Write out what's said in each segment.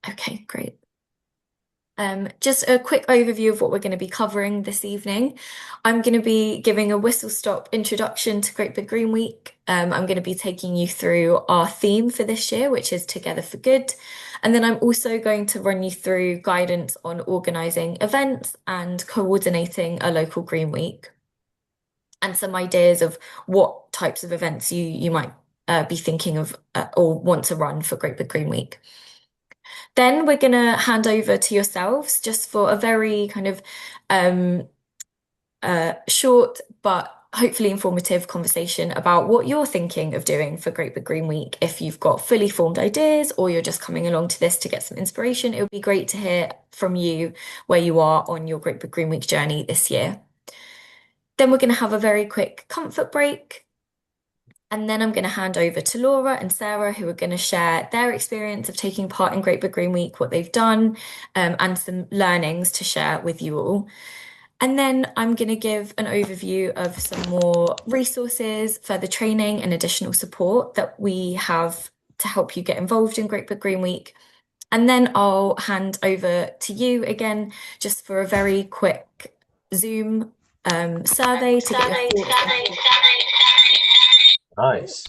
Okay, great. Just a quick overview of what we're going to be covering this evening. I'm going to be giving a whistle-stop introduction to Great Big Green Week. I'm going to be taking you through our theme for this year, which is Together for Good. And then I'm also going to run you through guidance on organising events and coordinating a local Green Week, and some ideas of what types of events you might be thinking of or want to run for Great Big Green Week. Then we're going to hand over to yourselves just for a very kind of um, short but hopefully informative conversation about what you're thinking of doing for Great Big Green Week. If you've got fully formed ideas or you're just coming along to this to get some inspiration, it would be great to hear from you where you are on your Great Big Green Week journey this year. Then we're going to have a very quick comfort break. And then I'm going to hand over to Laura and Sarah, who are going to share their experience of taking part in Great Big Green Week, what they've done, and some learnings to share with you all. And then I'm going to give an overview of some more resources, further training, and additional support that we have to help you get involved in Great Big Green Week. And then I'll hand over to you again, just for a very quick Zoom survey to get your thoughts. Nice.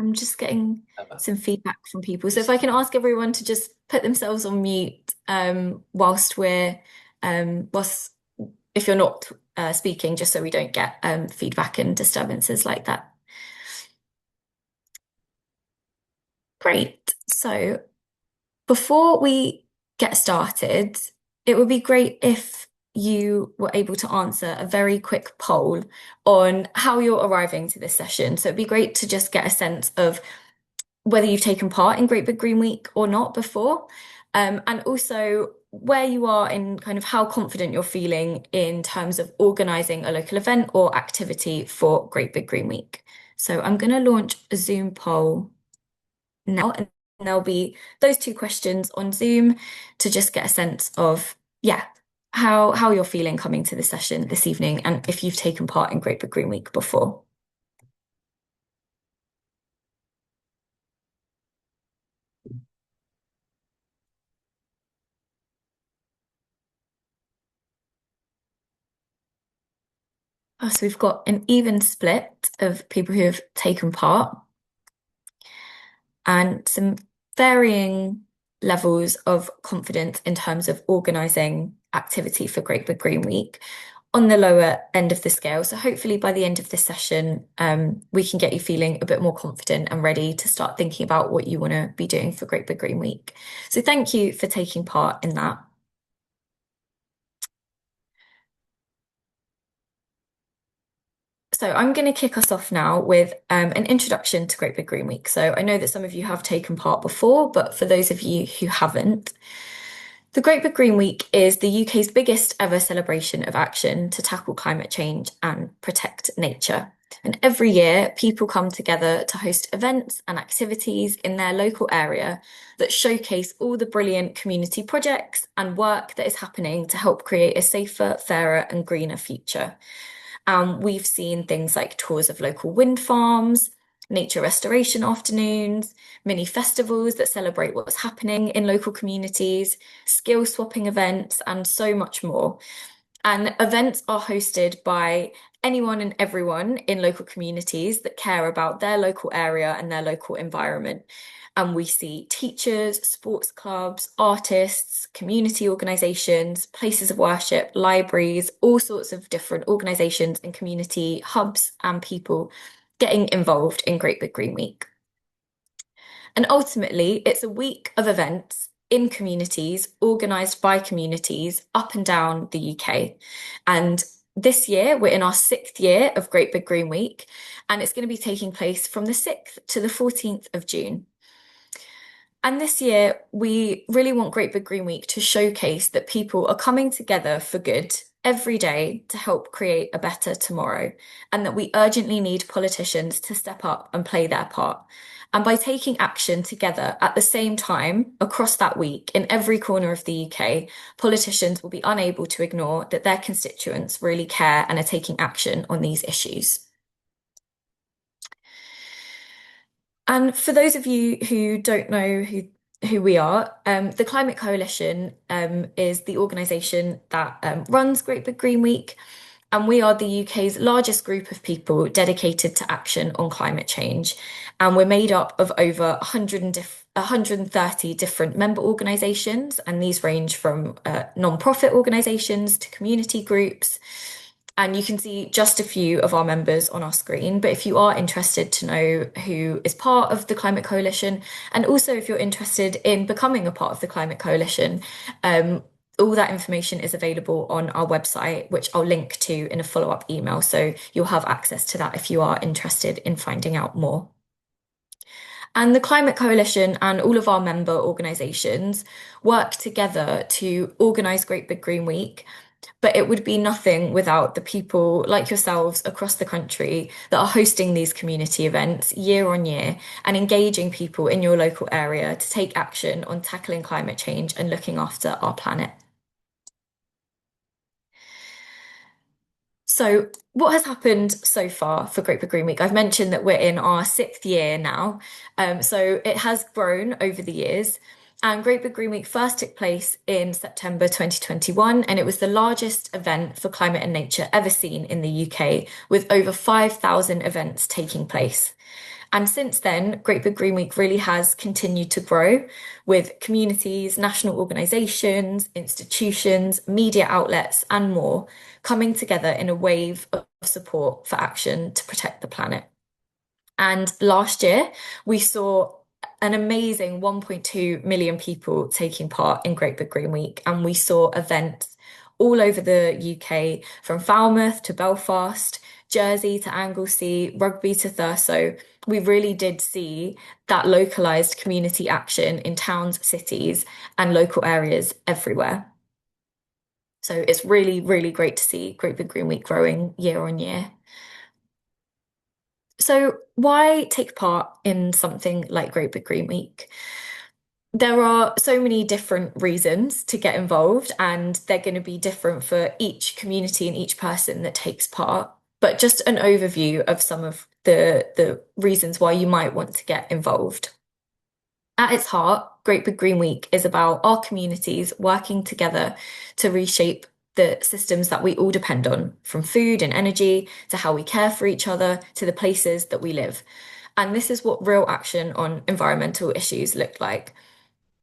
I'm just getting some feedback from people. So if I can ask everyone to just put themselves on mute whilst whilst if you're not speaking, just so we don't get feedback and disturbances like that. Great. So before we get started, it would be great if you were able to answer a very quick poll on how you're arriving to this session. So it'd be great to just get a sense of whether you've taken part in Great Big Green Week or not before, and also where you are in kind of how confident you're feeling in terms of organising a local event or activity for Great Big Green Week. So I'm going to launch a Zoom poll now, and there'll be those two questions on Zoom to just get a sense of, yeah, how you're feeling coming to the session this evening, and if you've taken part in Great Big Green Week before. Oh, so we've got an even split of people who have taken part and some varying levels of confidence in terms of organising activity for Great Big Green Week on the lower end of the scale. So hopefully by the end of this session, we can get you feeling a bit more confident and ready to start thinking about what you want to be doing for Great Big Green Week. So thank you for taking part in that. So I'm going to kick us off now with an introduction to Great Big Green Week. So I know that some of you have taken part before, but for those of you who haven't, the Great Big Green Week is the UK's biggest ever celebration of action to tackle climate change and protect nature. And every year, people come together to host events and activities in their local area that showcase all the brilliant community projects and work that is happening to help create a safer, fairer, and greener future. We've seen things like tours of local wind farms, nature restoration afternoons, mini festivals that celebrate what's happening in local communities, skill swapping events, and so much more. And events are hosted by anyone and everyone in local communities that care about their local area and their local environment. And we see teachers, sports clubs, artists, community organisations, places of worship, libraries, all sorts of different organisations and community hubs and people getting involved in Great Big Green Week. And ultimately, it's a week of events in communities, organised by communities up and down the UK. And this year, we're in our 6th year of Great Big Green Week, and it's going to be taking place from the 6th to the 14th of June. And this year, we really want Great Big Green Week to showcase that people are coming together for good every day to help create a better tomorrow, and that we urgently need politicians to step up and play their part. And by taking action together at the same time across that week in every corner of the UK, politicians will be unable to ignore that their constituents really care and are taking action on these issues. And for those of you who don't know who who we are. The Climate Coalition is the organisation that runs Great Big Green Week, and we are the UK's largest group of people dedicated to action on climate change. And we're made up of over 130 different member organisations, and these range from non-profit organisations to community groups. And you can see just a few of our members on our screen. But if you are interested to know who is part of the Climate Coalition, and also if you're interested in becoming a part of the Climate Coalition, all that information is available on our website, which I'll link to in a follow-up email. So you'll have access to that if you are interested in finding out more. And the Climate Coalition and all of our member organisations work together to organise Great Big Green Week, but it would be nothing without the people like yourselves across the country that are hosting these community events year on year and engaging people in your local area to take action on tackling climate change and looking after our planet. So, what has happened so far for Great Big Green Week? I've mentioned that we're in our sixth year now. So it has grown over the years. And Great Big Green Week first took place in September 2021, and it was the largest event for climate and nature ever seen in the UK, with over 5,000 events taking place. And since then, Great Big Green Week really has continued to grow with communities, national organisations, institutions, media outlets, and more coming together in a wave of support for action to protect the planet. And last year, we saw an amazing 1.2 million people taking part in Great Big Green Week, and we saw events all over the UK, from Falmouth to Belfast, Jersey to Anglesey, Rugby to Thurso. We really did see that localised community action in towns, cities, and local areas everywhere. So it's really, really great to see Great Big Green Week growing year on year. So why take part in something like Great Big Green Week? There are so many different reasons to get involved, and they're going to be different for each community and each person that takes part. But just an overview of some of the reasons why you might want to get involved. At its heart, Great Big Green Week is about our communities working together to reshape the systems that we all depend on, from food and energy to how we care for each other to the places that we live. And this is what real action on environmental issues look like.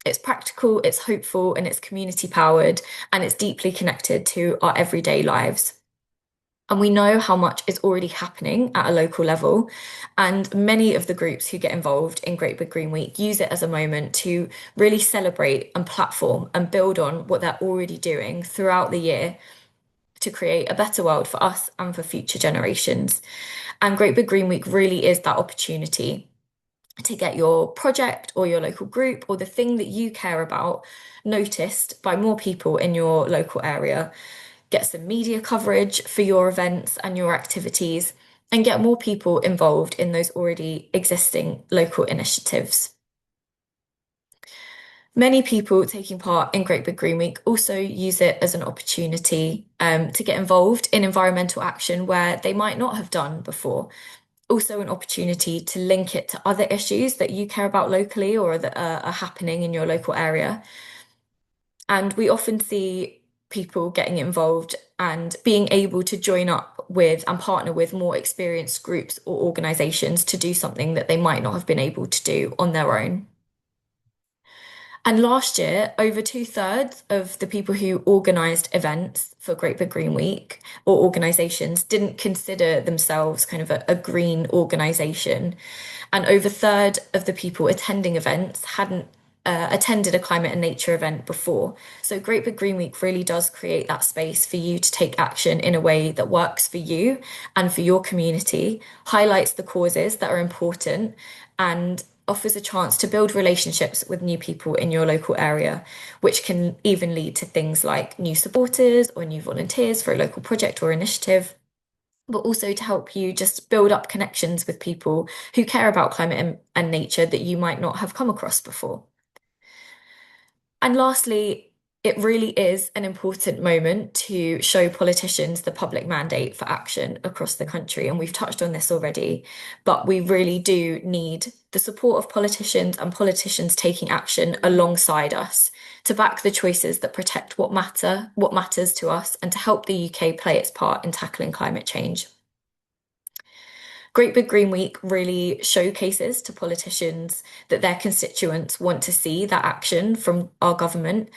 It's practical, it's hopeful, and it's community powered, and it's deeply connected to our everyday lives. And we know how much is already happening at a local level. And many of the groups who get involved in Great Big Green Week use it as a moment to really celebrate and platform and build on what they're already doing throughout the year to create a better world for us and for future generations. And Great Big Green Week really is that opportunity to get your project or your local group or the thing that you care about noticed by more people in your local area, get some media coverage for your events and your activities, and get more people involved in those already existing local initiatives. Many people taking part in Great Big Green Week also use it as an opportunity to get involved in environmental action where they might not have done before. Also, an opportunity to link it to other issues that you care about locally or that are happening in your local area. And we often see people getting involved and being able to join up with and partner with more experienced groups or organisations to do something that they might not have been able to do on their own. And last year, over two-thirds of the people who organised events for Great Big Green Week or organisations didn't consider themselves kind of a green organisation. And over a third of the people attending events hadn't attended a climate and nature event before. So Great Big Green Week really does create that space for you to take action in a way that works for you and for your community, highlights the causes that are important, and offers a chance to build relationships with new people in your local area, which can even lead to things like new supporters or new volunteers for a local project or initiative, but also to help you just build up connections with people who care about climate and nature that you might not have come across before. And lastly, it really is an important moment to show politicians the public mandate for action across the country. And we've touched on this already, but we really do need the support of politicians and politicians taking action alongside us to back the choices that protect what matters to us, and to help the UK play its part in tackling climate change. Great Big Green Week really showcases to politicians that their constituents want to see that action from our government.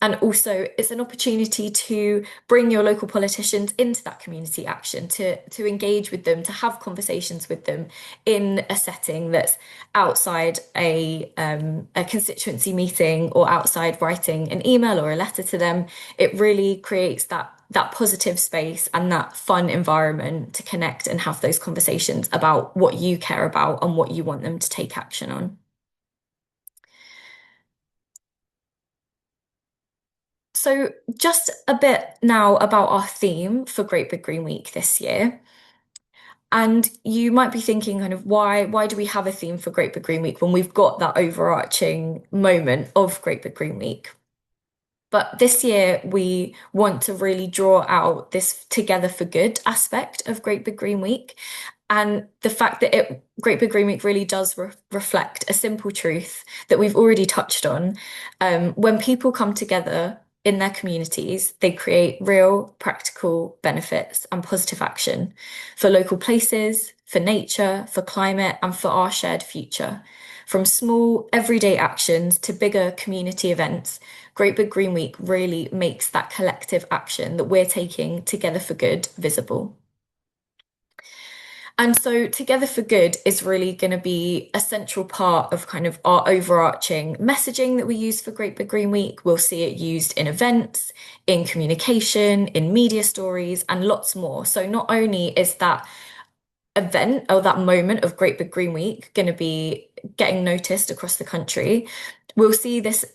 And also, it's an opportunity to bring your local politicians into that community action, to engage with them, to have conversations with them in a setting that's outside a constituency meeting, or outside writing an email or a letter to them. It really creates that positive space and that fun environment to connect and have those conversations about what you care about and what you want them to take action on. So, just a bit now about our theme for Great Big Green Week this year. And you might be thinking, kind of, why do we have a theme for Great Big Green Week when we've got that overarching moment of Great Big Green Week? But this year, we want to really draw out this together for good aspect of Great Big Green Week. And the fact that Great Big Green Week really does reflect a simple truth that we've already touched on. When people come together in their communities, they create real practical benefits and positive action for local places, for nature, for climate, and for our shared future. From small everyday actions to bigger community events, Great Big Green Week really makes that collective action that we're taking together for good visible. And so Together for Good is really going to be a central part of kind of our overarching messaging that we use for Great Big Green Week. We'll see it used in events, in communication, in media stories, and lots more. So not only is that event or that moment of Great Big Green Week going to be getting noticed across the country, we'll see this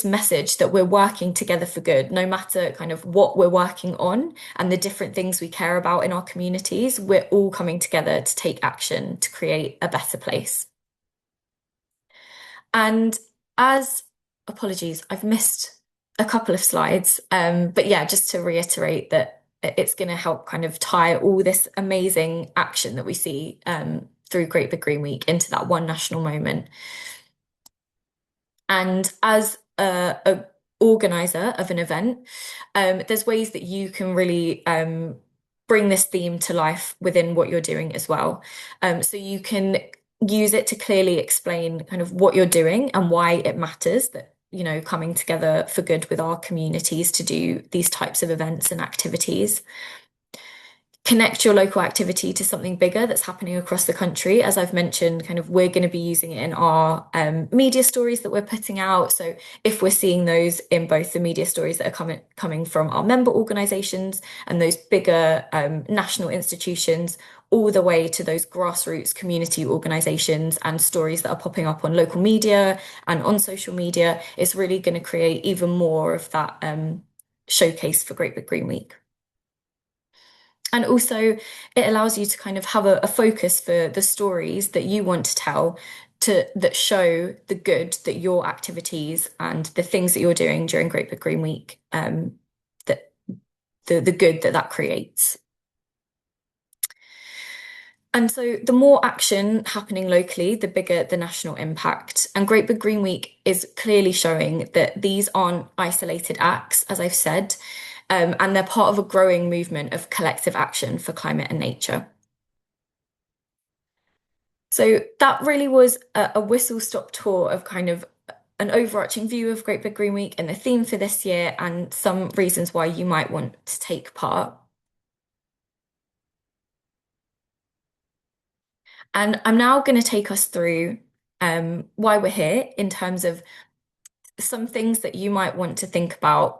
message that we're working together for good, no matter kind of what we're working on and the different things we care about in our communities. We're all coming together to take action to create a better place. And as apologies, I've missed a couple of slides, but yeah, just to reiterate that it's going to help kind of tie all this amazing action that we see through Great Big Green Week into that one national moment. And as a organizer of an event, there's ways that you can really bring this theme to life within what you're doing as well. So you can use it to clearly explain kind of what you're doing and why it matters that, coming together for good with our communities to do these types of events and activities. Connect your local activity to something bigger that's happening across the country. As I've mentioned, kind of we're going to be using it in our media stories that we're putting out. So if we're seeing those in both the media stories that are coming from our member organisations and those bigger national institutions, all the way to those grassroots community organisations and stories that are popping up on local media and on social media, it's really going to create even more of that showcase for Great Big Green Week. And also, it allows you to kind of have a focus for the stories that you want to tell, that show the good that your activities and the things that you're doing during Great Big Green Week, that the good that creates. And so the more action happening locally, the bigger the national impact. And Great Big Green Week is clearly showing that these aren't isolated acts, as I've said, and they're part of a growing movement of collective action for climate and nature. So that really was a whistle-stop tour of kind of an overarching view of Great Big Green Week and the theme for this year, and some reasons why you might want to take part. And I'm now going to take us through why we're here in terms of some things that you might want to think about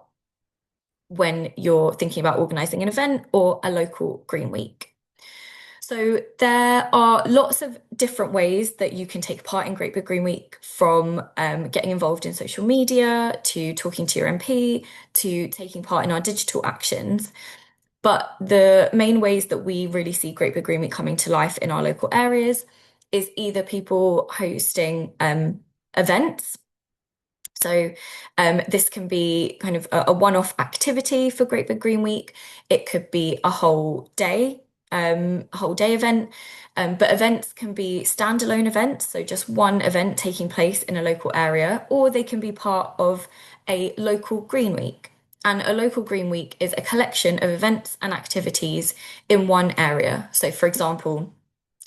when you're thinking about organising an event or a local Green Week. So there are lots of different ways that you can take part in Great Big Green Week, from getting involved in social media, to talking to your MP, to taking part in our digital actions. But the main ways that we really see Great Big Green Week coming to life in our local areas is either people hosting events. So this can be kind of a one-off activity for Great Big Green Week. It could be a whole day event. But events can be standalone events, so just one event taking place in a local area, or they can be part of a local Green Week. And a local Green Week is a collection of events and activities in one area. So, for example,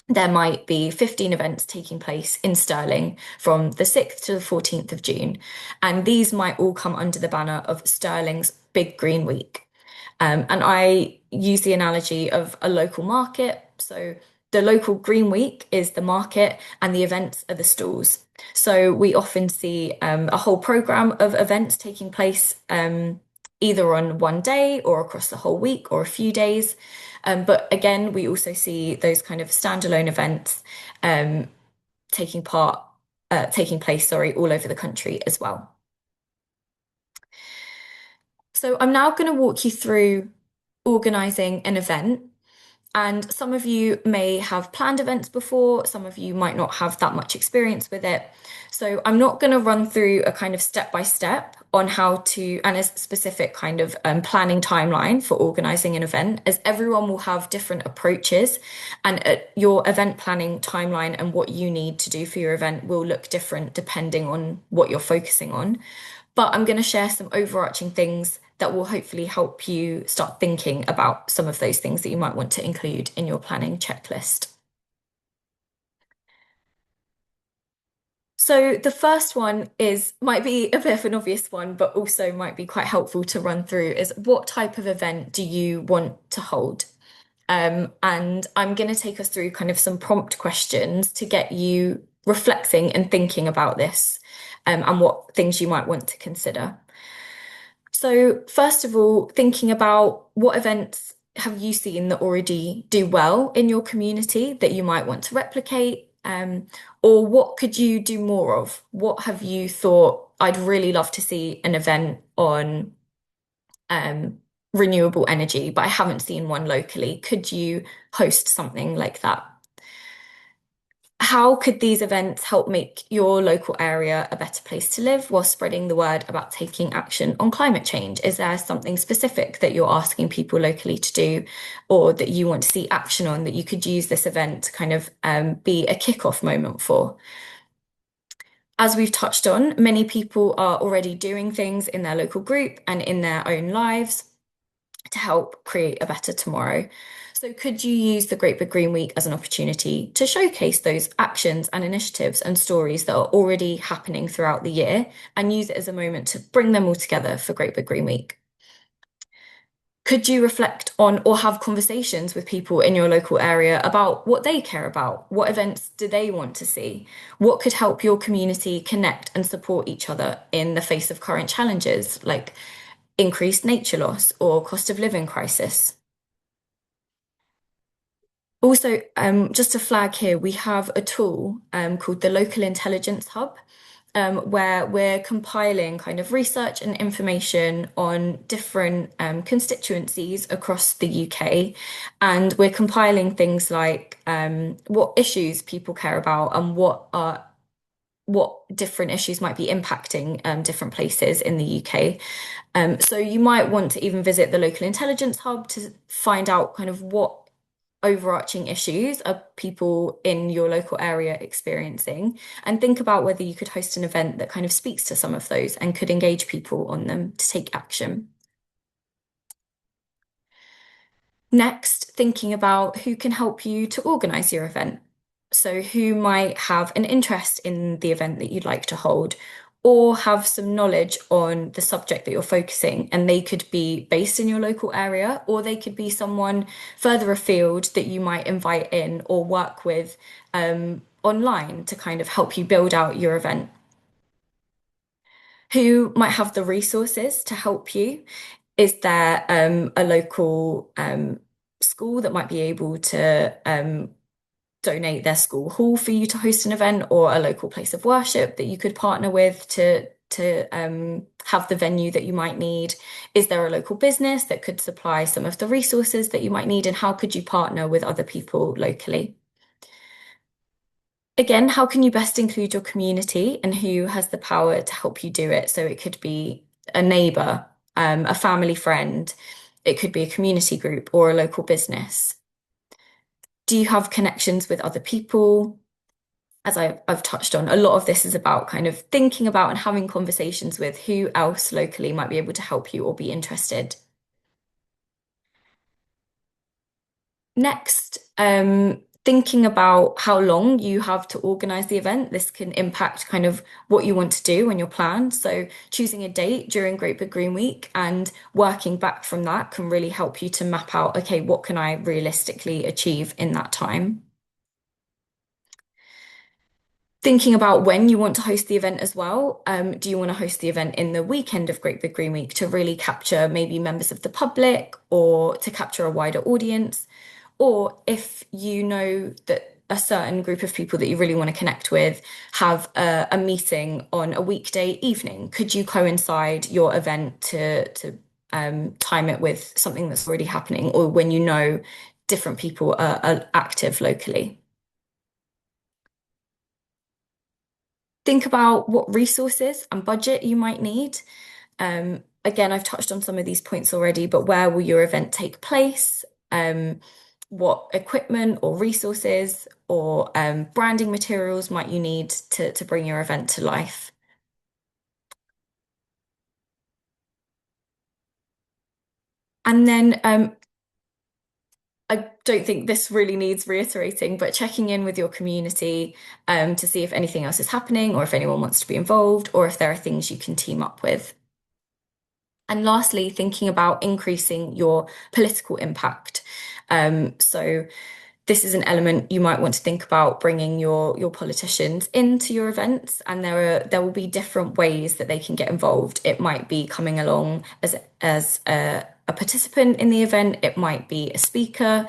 there might be 15 events taking place in Stirling from the 6th to the 14th of June. And these might all come under the banner of Stirling's Big Green Week. And I use the analogy of a local market. So the local Green Week is the market and the events are the stalls. So we often see a whole program of events taking place either on one day or across the whole week or a few days. But again, we also see those kind of standalone events um, taking part, taking place, sorry, all over the country as well. So I'm now going to walk you through organising an event. And some of you may have planned events before, some of you might not have that much experience with it. So I'm not going to run through a kind of step by step on how to, and a specific kind of planning timeline for organising an event, as everyone will have different approaches, and your event planning timeline and what you need to do for your event will look different depending on what you're focusing on. But I'm going to share some overarching things that will hopefully help you start thinking about some of those things that you might want to include in your planning checklist. So the first one is might be a bit of an obvious one, but also might be quite helpful to run through is what type of event do you want to hold? And I'm going to take us through kind of some prompt questions to get you reflecting and thinking about this, and what things you might want to consider. So, first of all, thinking about what events have you seen that already do well in your community that you might want to replicate? Or what could you do more of? What have you thought, I'd really love to see an event on um, renewable energy, but I haven't seen one locally. Could you host something like that? How could these events help make your local area a better place to live while spreading the word about taking action on climate change? Is there something specific that you're asking people locally to do, or that you want to see action on that you could use this event to kind of be a kick-off moment for? As we've touched on, many people are already doing things in their local group and in their own lives to help create a better tomorrow. So, could you use the Great Big Green Week as an opportunity to showcase those actions and initiatives and stories that are already happening throughout the year and use it as a moment to bring them all together for Great Big Green Week? Could you reflect on or have conversations with people in your local area about what they care about? What events do they want to see? What could help your community connect and support each other in the face of current challenges like increased nature loss or cost of living crisis? Also, just to flag here, we have a tool called the Local Intelligence Hub, where we're compiling kind of research and information on different constituencies across the UK. And we're compiling things like what issues people care about and what different issues might be impacting different places in the UK. So you might want to even visit the Local Intelligence Hub to find out kind of what overarching issues are people in your local area experiencing, and think about whether you could host an event that kind of speaks to some of those and could engage people on them to take action. Next, thinking about who can help you to organise your event. So, who might have an interest in the event that you'd like to hold, or have some knowledge on the subject that you're focusing, and they could be based in your local area, or they could be someone further afield that you might invite in or work with online to kind of help you build out your event. Who might have the resources to help you? Is there a local school that might be able to donate their school hall for you to host an event, or a local place of worship that you could partner with to have the venue that you might need? Is there a local business that could supply some of the resources that you might need, and how could you partner with other people locally? Again, how can you best include your community and who has the power to help you do it? So it could be a neighbor, a family friend, it could be a community group or a local business. Do you have connections with other people? As I've touched on, a lot of this is about kind of thinking about and having conversations with who else locally might be able to help you or be interested. Next, thinking about how long you have to organize the event. This can impact kind of what you want to do on your plan. So choosing a date during Great Big Green Week and working back from that can really help you to map out, okay, what can I realistically achieve in that time? Thinking about when you want to host the event as well. Do you want to host the event in the weekend of Great Big Green Week to really capture maybe members of the public or to capture a wider audience? Or if you know that a certain group of people that you really want to connect with have a meeting on a weekday evening, could you coincide your event to time it with something that's already happening or when you know different people are active locally? Think about what resources and budget you might need. Again, I've touched on some of these points already, but where will your event take place? What equipment or resources or branding materials might you need to bring your event to life? And then I don't think this really needs reiterating, but checking in with your community to see if anything else is happening or if anyone wants to be involved or if there are things you can team up with. And lastly, thinking about increasing your political impact. So this is an element you might want to think about bringing your politicians into your events, and there will be different ways that they can get involved. It might be coming along as a participant in the event. It might be a speaker,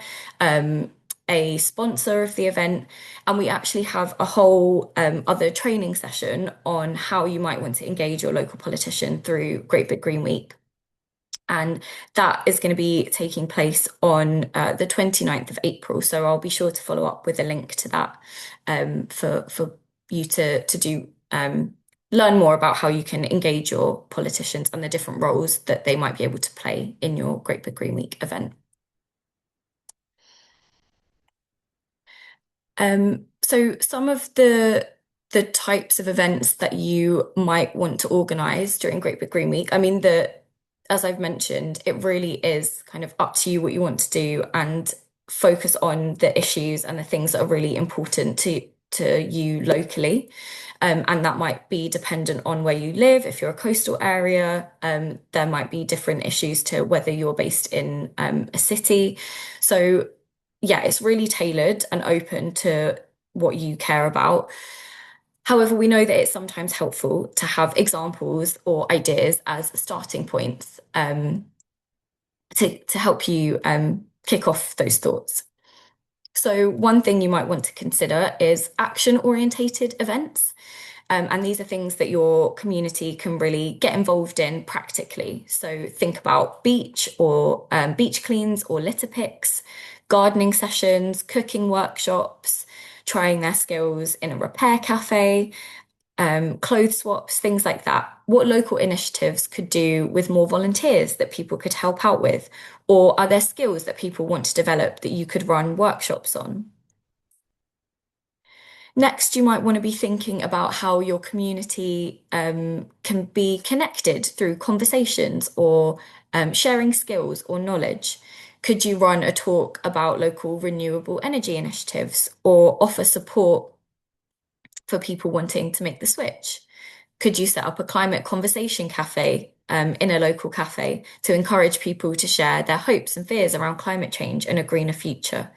a sponsor of the event, and we actually have a whole other training session on how you might want to engage your local politician through Great Big Green Week. And that is going to be taking place on the 29th of April. So I'll be sure to follow up with a link to that for you to do learn more about how you can engage your politicians and the different roles that they might be able to play in your Great Big Green Week event. So some of the types of events that you might want to organize during Great Big Green Week. I mean, as I've mentioned, it really is kind of up to you what you want to do and focus on the issues and the things that are really important to you locally. And that might be dependent on where you live. If you're a coastal area, there might be different issues to whether you're based in a city. So yeah, it's really tailored and open to what you care about. However, we know that it's sometimes helpful to have examples or ideas as starting points to help you kick off those thoughts. So, one thing you might want to consider is action orientated events. And these are things that your community can really get involved in practically. So think about beach or beach cleans or litter picks, gardening sessions, cooking workshops, trying their skills in a repair cafe, clothes swaps, things like that. What local initiatives could do with more volunteers that people could help out with? Or are there skills that people want to develop that you could run workshops on? Next, you might want to be thinking about how your community can be connected through conversations or sharing skills or knowledge. Could you run a talk about local renewable energy initiatives or offer support for people wanting to make the switch? Could you set up a climate conversation cafe in a local cafe to encourage people to share their hopes and fears around climate change and a greener future?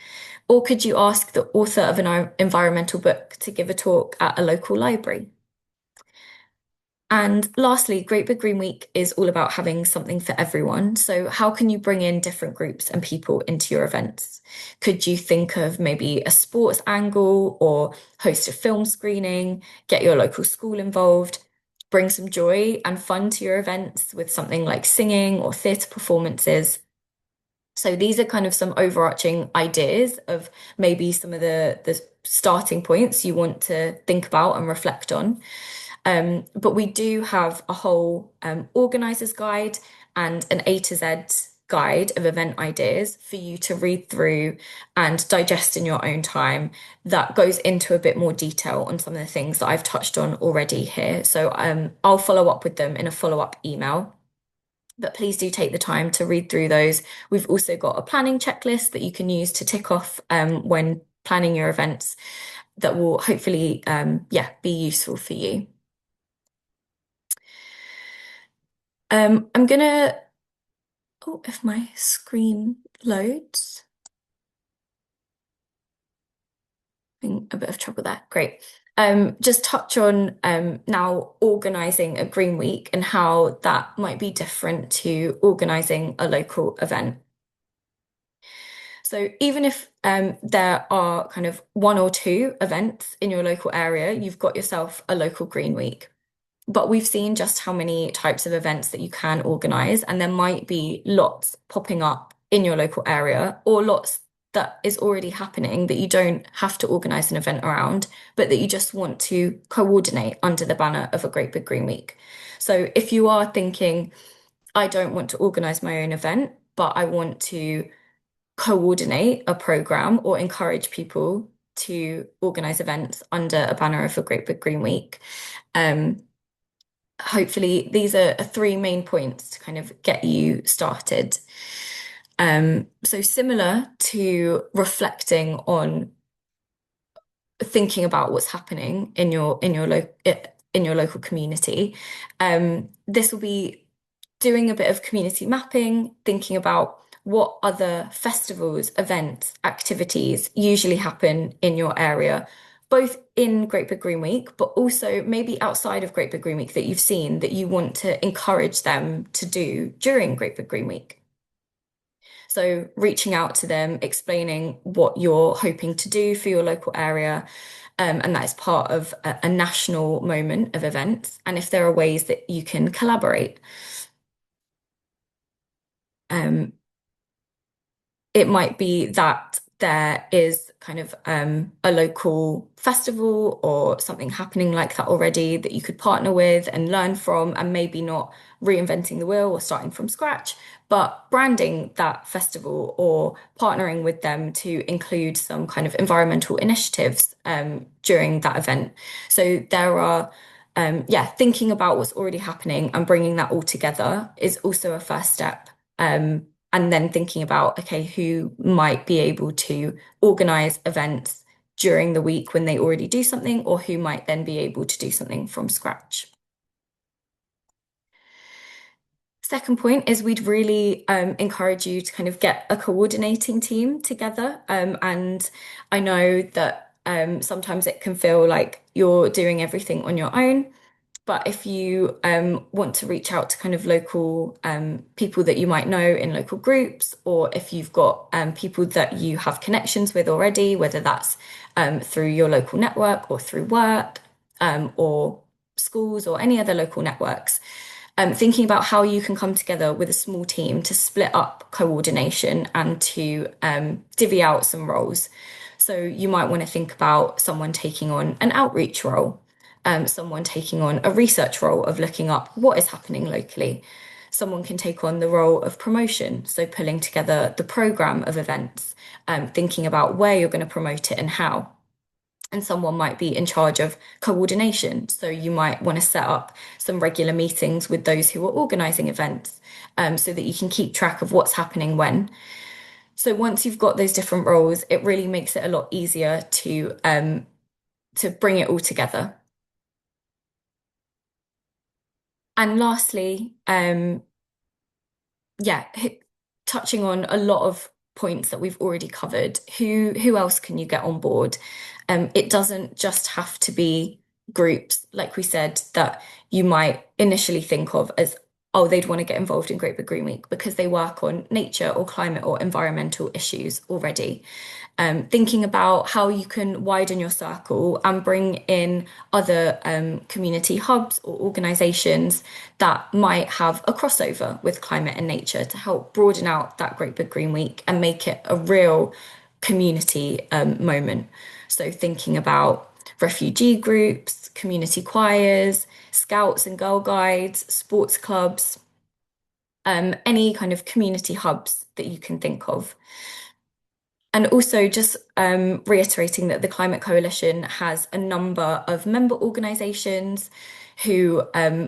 Or could you ask the author of an environmental book to give a talk at a local library? And lastly, Great Big Green Week is all about having something for everyone. So, how can you bring in different groups and people into your events? Could you think of maybe a sports angle or host a film screening, get your local school involved, bring some joy and fun to your events with something like singing or theatre performances? So these are kind of some overarching ideas of maybe some of the starting points you want to think about and reflect on. But we do have a whole organizer's guide and an A to Z guide of event ideas for you to read through and digest in your own time that goes into a bit more detail on some of the things that I've touched on already here. So I'll follow up with them in a follow-up email. But please do take the time to read through those. We've also got a planning checklist that you can use to tick off when planning your events that will hopefully, yeah, be useful for you. I'm gonna, oh, if my screen loads, having a bit of trouble there. Great. Just touch on now organising a Green Week and how that might be different to organising a local event. So even if there are kind of one or two events in your local area, you've got yourself a local Green Week. But we've seen just how many types of events that you can organise, and there might be lots popping up in your local area or lots that is already happening that you don't have to organise an event around, but that you just want to coordinate under the banner of a Great Big Green Week. So if you are thinking, I don't want to organise my own event, but I want to coordinate a program or encourage people to organise events under a banner of a Great Big Green Week. Hopefully, these are three main points to kind of get you started. So similar to reflecting on thinking about what's happening in your local community, this will be doing a bit of community mapping, thinking about what other festivals, events, activities usually happen in your area, both in Great Big Green Week, but also maybe outside of Great Big Green Week that you've seen that you want to encourage them to do during Great Big Green Week. So reaching out to them, explaining what you're hoping to do for your local area, and that is part of a national moment of events, and if there are ways that you can collaborate. Um, it might be that there is kind of a local festival or something happening like that already that you could partner with and learn from, and maybe not reinventing the wheel or starting from scratch, but branding that festival or partnering with them to include some kind of environmental initiatives during that event. So there are yeah, thinking about what's already happening and bringing that all together is also a first step. And then thinking about, okay, who might be able to organize events during the week when they already do something, or who might then be able to do something from scratch. Second point is we'd really encourage you to kind of get a coordinating team together. And I know that sometimes it can feel like you're doing everything on your own. But if you want to reach out to kind of local people that you might know in local groups, or if you've got people that you have connections with already, whether that's through your local network or through work or schools or any other local networks, thinking about how you can come together with a small team to split up coordination and to divvy out some roles. So you might want to think about someone taking on an outreach role, someone taking on a research role of looking up what is happening locally. Someone can take on the role of promotion, so pulling together the program of events, thinking about where you're going to promote it and how. And someone might be in charge of coordination. So you might want to set up some regular meetings with those who are organising events, so that you can keep track of what's happening when. So once you've got those different roles, it really makes it a lot easier to bring it all together. And lastly, yeah, touching on a lot of points that we've already covered. Who else can you get on board? It doesn't just have to be groups, like we said, that you might initially think of as oh, they'd want to get involved in Great Big Green Week because they work on nature or climate or environmental issues already. Thinking about how you can widen your circle and bring in other community hubs or organisations that might have a crossover with climate and nature to help broaden out that Great Big Green Week and make it a real community moment. So, thinking about refugee groups, community choirs, scouts and girl guides, sports clubs, any kind of community hubs that you can think of. And also just reiterating that the Climate Coalition has a number of member organisations who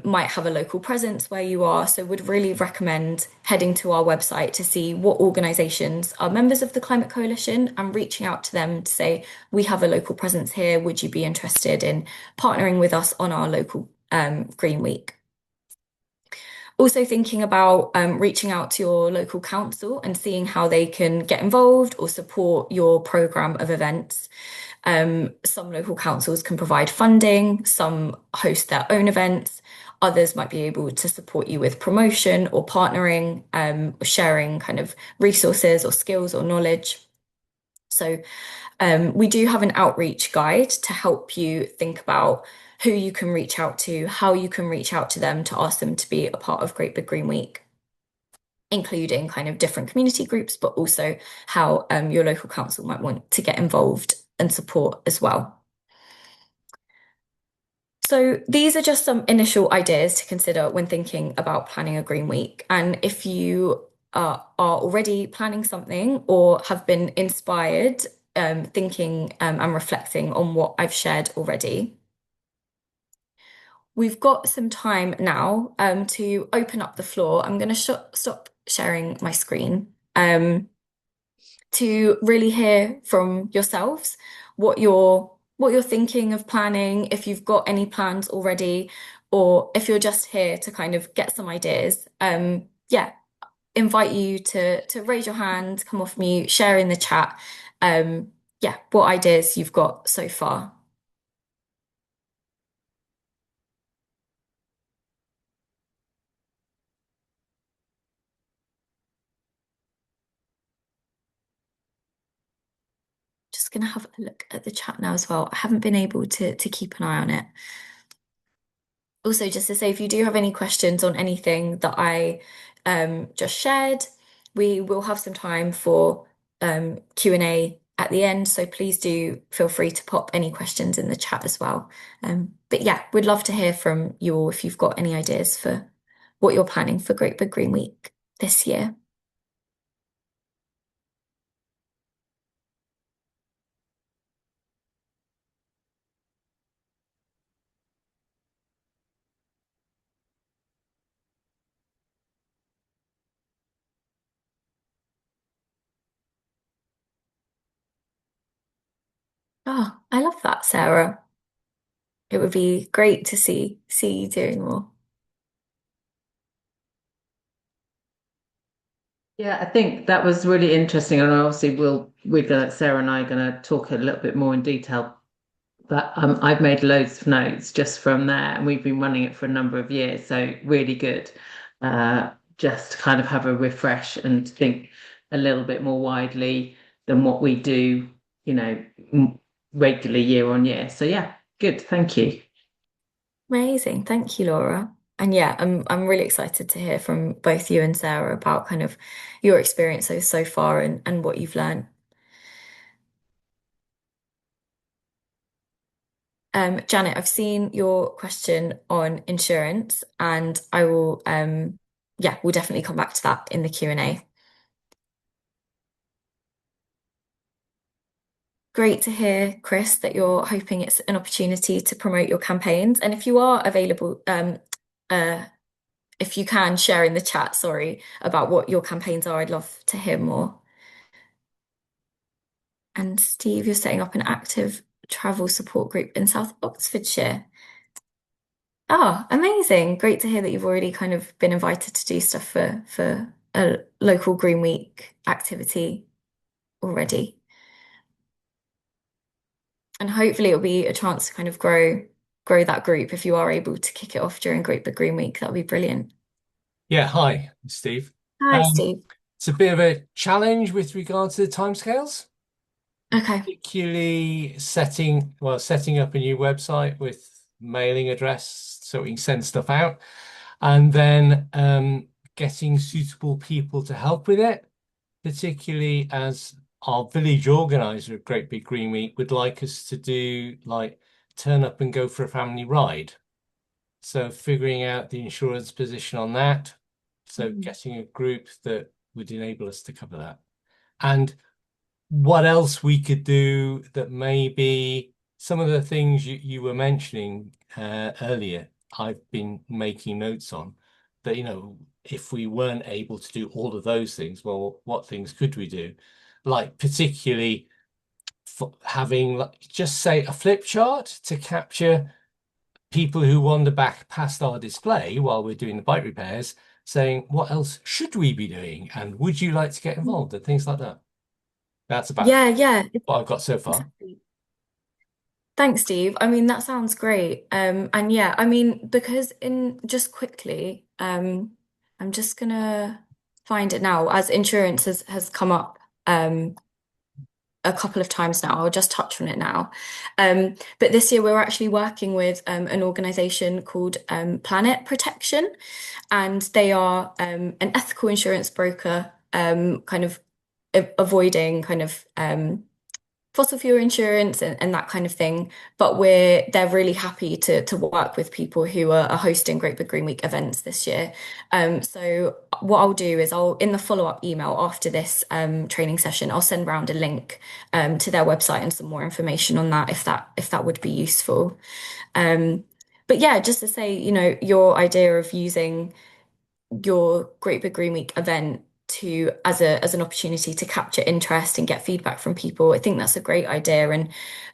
might have a local presence where you are. So would really recommend heading to our website to see what organisations are members of the Climate Coalition and reaching out to them to say, we have a local presence here. Would you be interested in partnering with us on our local Green Week? Also thinking about reaching out to your local council and seeing how they can get involved or support your programme of events. Some local councils can provide funding, some host their own events, others might be able to support you with promotion or partnering, sharing kind of resources or skills or knowledge. So we do have an outreach guide to help you think about who you can reach out to, how you can reach out to them to ask them to be a part of Great Big Green Week, including kind of different community groups, but also how your local council might want to get involved and support as well. So these are just some initial ideas to consider when thinking about planning a Green Week. And if you are already planning something or have been inspired thinking and reflecting on what I've shared already, we've got some time now to open up the floor. I'm going to stop sharing my screen to really hear from yourselves what you're thinking of planning, if you've got any plans already, or if you're just here to kind of get some ideas. Yeah, invite you to raise your hand, come off mute, share in the chat. Yeah, what ideas you've got so far. Just gonna have a look at the chat now as well. I haven't been able to keep an eye on it. Also, just to say, if you do have any questions on anything that I just shared, we will have some time for Q&A at the end. So please do feel free to pop any questions in the chat as well. But yeah, we'd love to hear from you all if you've got any ideas for what you're planning for Great Big Green Week this year. Oh, I love that, Sarah. It would be great to see you doing more. Yeah, I think that was really interesting, and obviously we're gonna Sarah and I are gonna talk a little bit more in detail. But I've made loads of notes just from there, and we've been running it for a number of years, so really good. Just to kind of have a refresh and think a little bit more widely than what we do, you know, regularly year on year. So yeah, good. Thank you. Amazing. Thank you, Laura. And yeah, I'm really excited to hear from both you and Sarah about kind of your experiences so far and what you've learned. Janet, I've seen your question on insurance and I will yeah, we'll definitely come back to that in the Q&A. Great to hear, Chris, that you're hoping it's an opportunity to promote your campaigns. And if you are available, uh, if you can share in the chat, sorry, about what your campaigns are, I'd love to hear more. And Steve, you're setting up an active travel support group in South Oxfordshire. Oh, amazing. Great to hear that you've already kind of been invited to do stuff for a local Green Week activity already. And hopefully it'll be a chance to kind of grow that group if you are able to kick it off during Great Big Green Week. That would be brilliant. Yeah, hi, Steve. Hi, Um, Steve. it's a bit of a challenge with regard to the timescales, Okay. particularly setting up a new website with mailing address so we can send stuff out, and then getting suitable people to help with it, particularly as our village organizer of Great Big Green Week would like us to do like turn up and go for a family ride. So figuring out the insurance position on that. So Mhm. getting a group that would enable us to cover that. And what else we could do that maybe some of the things you were mentioning earlier, I've been making notes on that, if we weren't able to do all of those things, well, what things could we do? Like particularly for having like, just say a flip chart to capture people who wander back past our display while we're doing the bike repairs saying, what else should we be doing? And would you like to get involved? And things like that. That's about Yeah, yeah, what I've got so far. exactly. Thanks, Steve. I mean, that sounds great. And yeah, I mean, because in just quickly, I'm just gonna find it now as insurance has come up a couple of times now. I'll just touch on it now. But this year we're actually working with an organization called Planet Protection, and they are an ethical insurance broker, kind of avoiding kind of fossil fuel insurance and that kind of thing. But they're really happy to work with people who are hosting Great Big Green Week events this year. So what I'll do is I'll in the follow-up email after this training session, I'll send round a link to their website and some more information on that if that would be useful. Um, but yeah, just to say, your idea of using your Great Big Green Week event to as an opportunity to capture interest and get feedback from people. I think that's a great idea.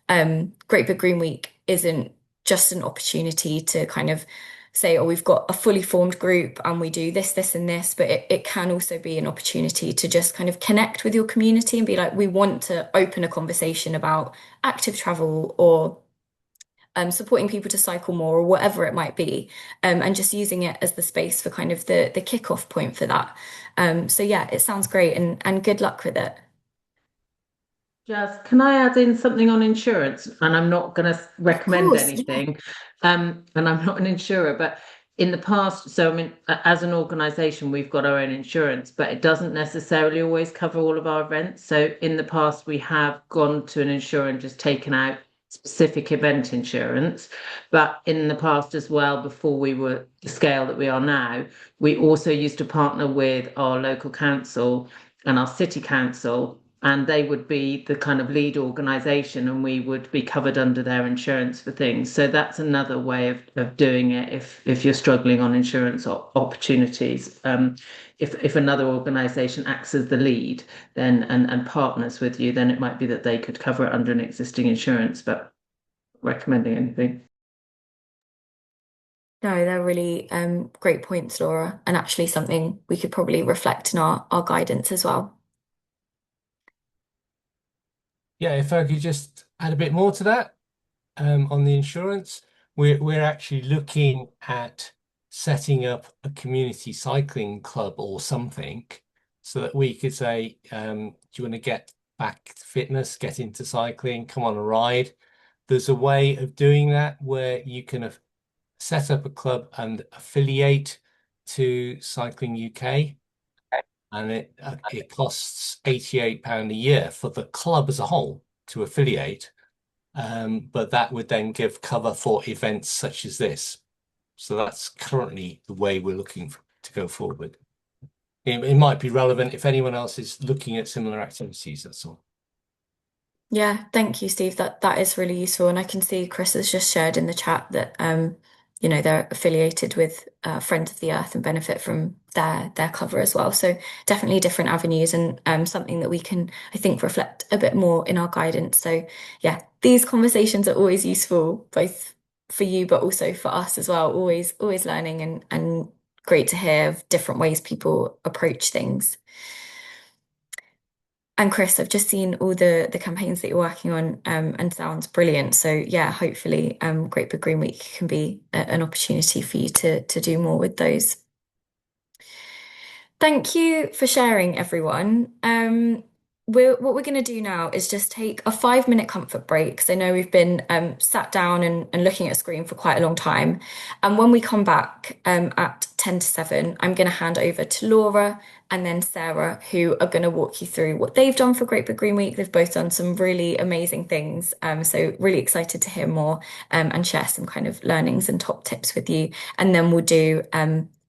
And Great Big Green Week isn't just an opportunity to kind of say, oh, we've got a fully formed group and we do this, this, and this, but it can also be an opportunity to just kind of connect with your community and be like, we want to open a conversation about active travel or supporting people to cycle more or whatever it might be, and just using it as the space for kind of the kickoff point for that. So yeah, it sounds great and good luck with it. Just can I add in something on insurance? And I'm not going to Of recommend course, yeah. anything. And I'm not an insurer, but in the past, so I mean, as an organization, we've got our own insurance, but it doesn't necessarily always cover all of our events. So in the past, we have gone to an insurer and just taken out specific event insurance. But in the past as well, before we were the scale that we are now, we also used to partner with our local council and our city council, and they would be the kind of lead organization and we would be covered under their insurance for things. So that's another way of doing it if you're struggling on insurance opportunities. If another organization acts as the lead then and partners with you, then it might be that they could cover it under an existing insurance, but recommending anything. No, they're really great points, Laura, and actually something we could probably reflect in our guidance as well. Yeah, if I could just add a bit more to that on the insurance, we're actually looking at setting up a community cycling club or something so that we could say, do you want to get back to fitness, get into cycling, come on a ride? There's a way of doing that where you can set up a club and affiliate to Cycling UK, and it costs £88 a year for the club as a whole to affiliate. But that would then give cover for events such as this. So that's currently the way we're looking to go forward. It might be relevant if anyone else is looking at similar activities, that's all. Yeah, thank you, Steve. That is really useful. And I can see Chris has just shared in the chat that they're affiliated with Friends of the Earth and benefit from their cover as well. So definitely different avenues and something that we can, I think, reflect a bit more in our guidance. So yeah, these conversations are always useful, both for you, but also for us as well. Always learning and great to hear of different ways people approach things. And Chris, I've just seen all the campaigns that you're working on, and sounds brilliant. So yeah, hopefully, Great Big Green Week can be an opportunity for you to do more with those. Thank you for sharing, everyone. What we're going to do now is just take a 5 minute comfort break because I know we've been sat down and looking at a screen for quite a long time. And when we come back at 10 to 7, I'm going to hand over to Laura and then Sarah, who are going to walk you through what they've done for Great Big Green Week. They've both done some really amazing things. So really excited to hear more and share some kind of learnings and top tips with you. And then we'll do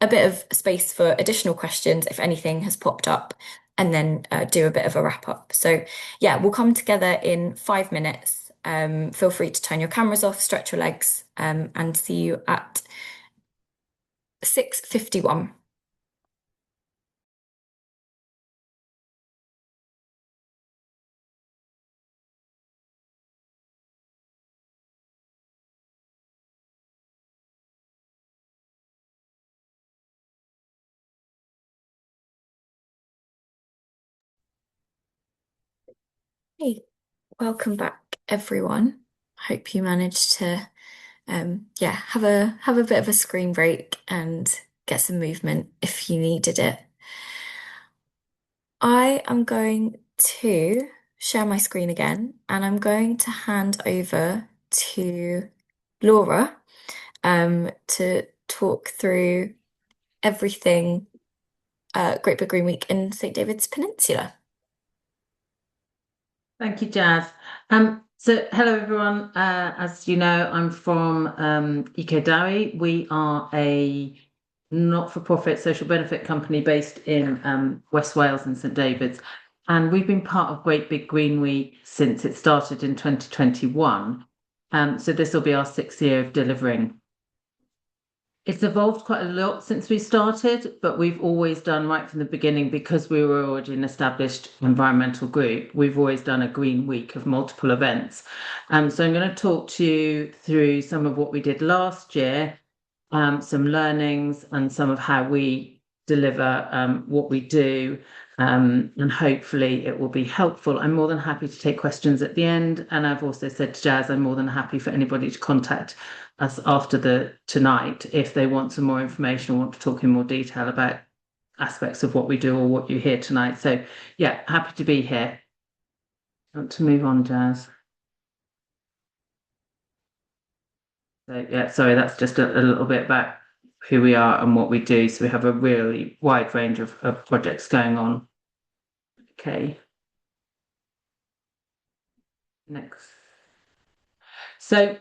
a bit of space for additional questions if anything has popped up, and then do a bit of a wrap up. So, yeah, we'll come together in 5 minutes. Feel free to turn your cameras off, stretch your legs, and see you at 6:51. Hey, welcome back, everyone. Hope you managed to, yeah, have a bit of a screen break and get some movement if you needed it. I am going to share my screen again, and I'm going to hand over to Laura, to talk through everything Great Big Green Week in St. David's Peninsula. Thank you, Jazz. So hello everyone. As you know, I'm from Eco Dowie. We are a not-for-profit social benefit company based in West Wales and St. David's. And we've been part of Great Big Green Week since it started in 2021. So this will be our 6th year of delivering. It's evolved quite a lot since we started, but we've always done right from the beginning because we were already an established environmental group. We've always done a green week of multiple events. So I'm going to talk to you through some of what we did last year, some learnings and some of how we deliver what we do. And hopefully it will be helpful. I'm more than happy to take questions at the end. And I've also said to Jazz, I'm more than happy for anybody to contact us after tonight if they want some more information or want to talk in more detail about aspects of what we do or what you hear tonight. So yeah, happy to be here. I want to move on, Jazz. So yeah, sorry, that's just a little bit about who we are and what we do. So we have a really wide range of projects going on. Okay. Next. So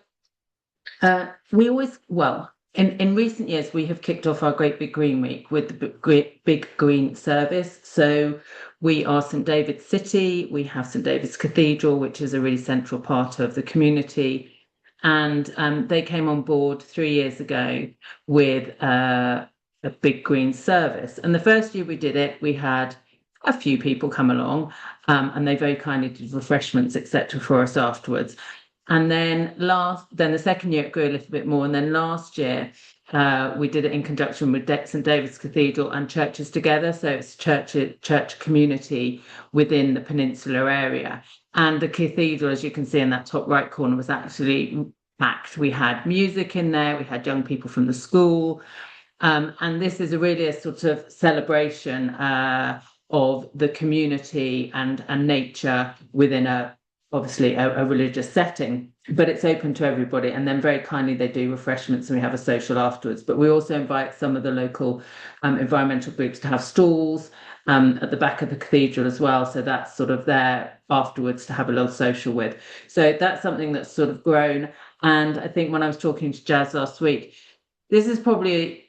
we always, well, in recent years, we have kicked off our Great Big Green Week with the Great Big Green Service. So we are St. David's City, we have St. David's Cathedral, which is a really central part of the community. And they came on board 3 years ago with a big green service. And the first year we did it, we had a few people come along, and they very kindly did refreshments, etc., for us afterwards. And then the second year it grew a little bit more. And then last year we did it in conjunction with St. David's Cathedral and Churches Together. So it's church community within the peninsula area. And the cathedral, as you can see in that top right corner, was actually packed. We had music in there. We had young people from the school. And this is really a sort of celebration of the community and nature within obviously a religious setting, but it's open to everybody. And then very kindly they do refreshments and we have a social afterwards. But we also invite some of the local environmental groups to have stalls at the back of the cathedral as well. So that's sort of there afterwards to have a little social with. So that's something that's sort of grown. And I think when I was talking to Jazz last week, this is probably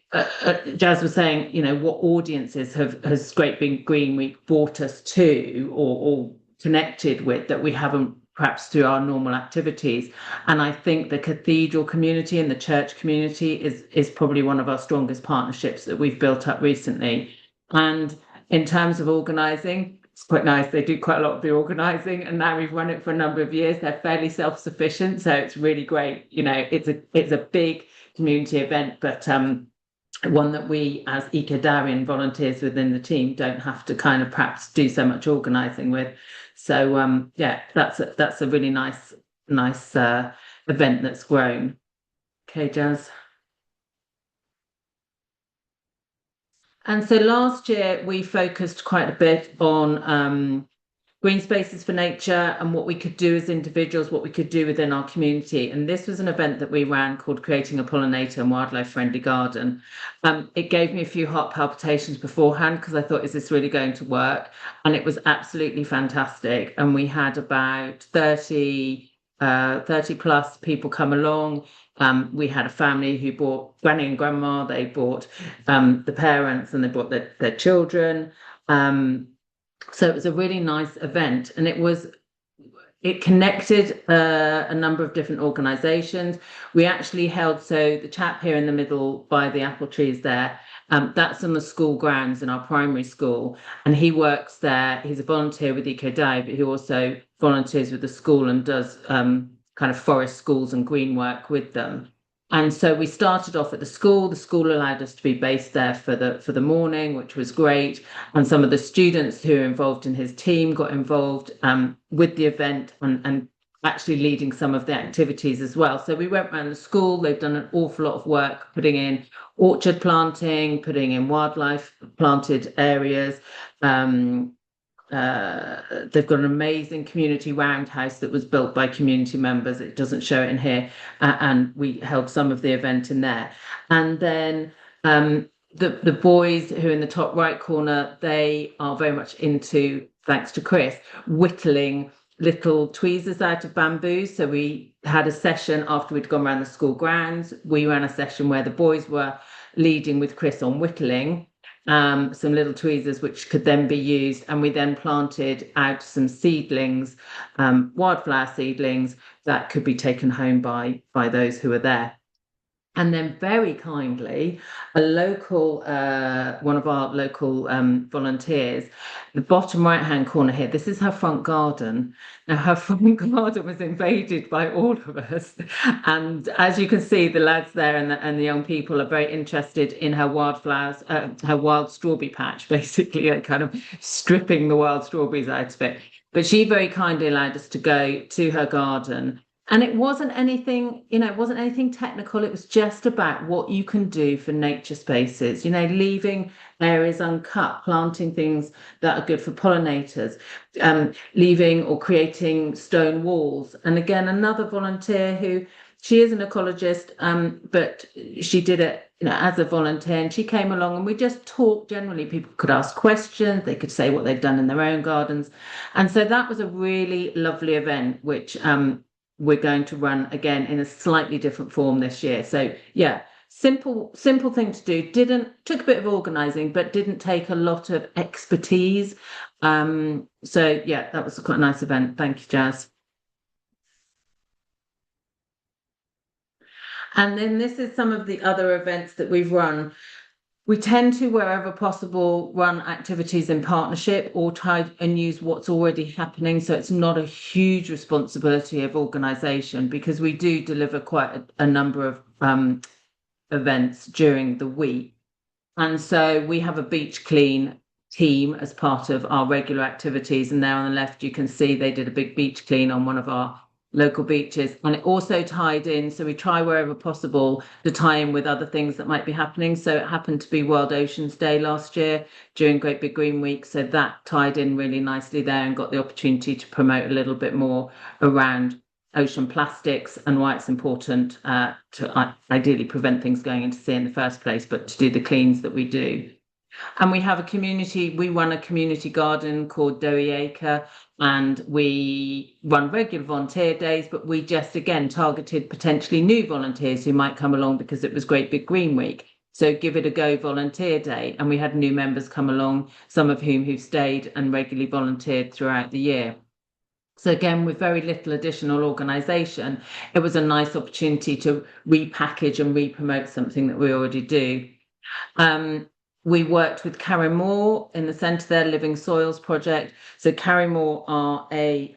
Jazz was saying, you know, what audiences has Great Big Green Week brought us to or connected with that we haven't perhaps through our normal activities. And I think the cathedral community and the church community is probably one of our strongest partnerships that we've built up recently. And in terms of organising, it's quite nice. They do quite a lot of the organising, and now we've run it for a number of years. They're fairly self-sufficient, so it's really great. You know, it's a big community event, but one that we as Eco-Darien volunteers within the team don't have to kind of perhaps do so much organising with. So yeah, that's a really nice event that's grown. Okay, Jazz. And so last year we focused quite a bit on green spaces for nature and what we could do as individuals, what we could do within our community. And this was an event that we ran called Creating a Pollinator and Wildlife Friendly Garden. It gave me a few heart palpitations beforehand because I thought, is this really going to work? And it was absolutely fantastic. And we had about 30 plus people come along. We had a family who brought granny and grandma, they brought the parents, and they brought their children. So it was a really nice event, and it connected a number of different organisations. We actually held, so the chap here in the middle by the apple trees there, that's on the school grounds in our primary school, and he works there. He's a volunteer with Eco Dive, but he also volunteers with the school and does kind of forest schools and green work with them. And so we started off at the school. The school allowed us to be based there for the morning, which was great. And some of the students who are involved in his team got involved with the event and actually leading some of the activities as well. So we went around the school. They've done an awful lot of work putting in orchard planting, putting in wildlife planted areas. They've got an amazing community roundhouse that was built by community members. It doesn't show it in here, and we held some of the event in there. And then the boys who are in the top right corner, they are very much into, thanks to Chris, whittling little tweezers out of bamboo. So we had a session after we'd gone around the school grounds. We ran a session where the boys were leading with Chris on whittling some little tweezers which could then be used, and we then planted out some seedlings, wildflower seedlings that could be taken home by those who were there. And then very kindly, a local, one of our local volunteers, the bottom right-hand corner here, this is her front garden. Now, her front garden was invaded by all of us. And as you can see, the lads there and the young people are very interested in her wildflowers, her wild strawberry patch, basically, kind of stripping the wild strawberries out of it. But she very kindly allowed us to go to her garden. And it wasn't anything, it wasn't anything technical. It was just about what you can do for nature spaces, leaving areas uncut, planting things that are good for pollinators, leaving or creating stone walls. And again, another volunteer who, she is an ecologist, but she did it, as a volunteer, and she came along and we just talked generally. People could ask questions, they could say what they'd done in their own gardens. And so that was a really lovely event, which we're going to run again in a slightly different form this year. So yeah, simple thing to do. Took a bit of organising, but didn't take a lot of expertise. So yeah, that was quite a nice event. Thank you, Jazz. And then this is some of the other events that we've run. We tend to, wherever possible, run activities in partnership or try and use what's already happening. So it's not a huge responsibility of organisation, because we do deliver quite a number of events during the week. And so we have a beach clean team as part of our regular activities. And there on the left, you can see they did a big beach clean on one of our local beaches, and it also tied in, so we try wherever possible to tie in with other things that might be happening. So it happened to be World Oceans Day last year during Great Big Green Week, so that tied in really nicely there and got the opportunity to promote a little bit more around ocean plastics and why it's important to ideally prevent things going into sea in the first place, but to do the cleans that we do. And we run a community garden called Doe Acre, and we run regular volunteer days, but we just, again, targeted potentially new volunteers who might come along because it was Great Big Green Week. So Give It a Go volunteer day. And we had new members come along, some of whom who've stayed and regularly volunteered throughout the year. So again, with very little additional organisation, it was a nice opportunity to repackage and re-promote something that we already do. We worked with Carrymore in the centre there, Living Soils project. So Carrymore are a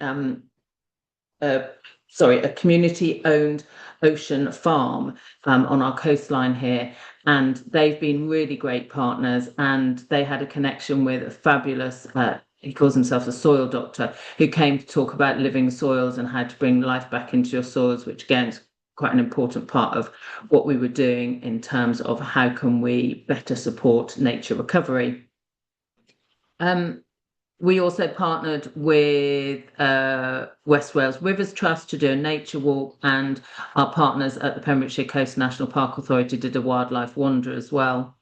community-owned ocean farm on our coastline here, and they've been really great partners. And they had a connection with a fabulous, he calls himself a soil doctor, who came to talk about living soils and how to bring life back into your soils, which again is quite an important part of what we were doing in terms of how can we better support nature recovery. We also partnered with West Wales Rivers Trust to do a nature walk, and our partners at the Pembrokeshire Coast National Park Authority did a wildlife wander as well.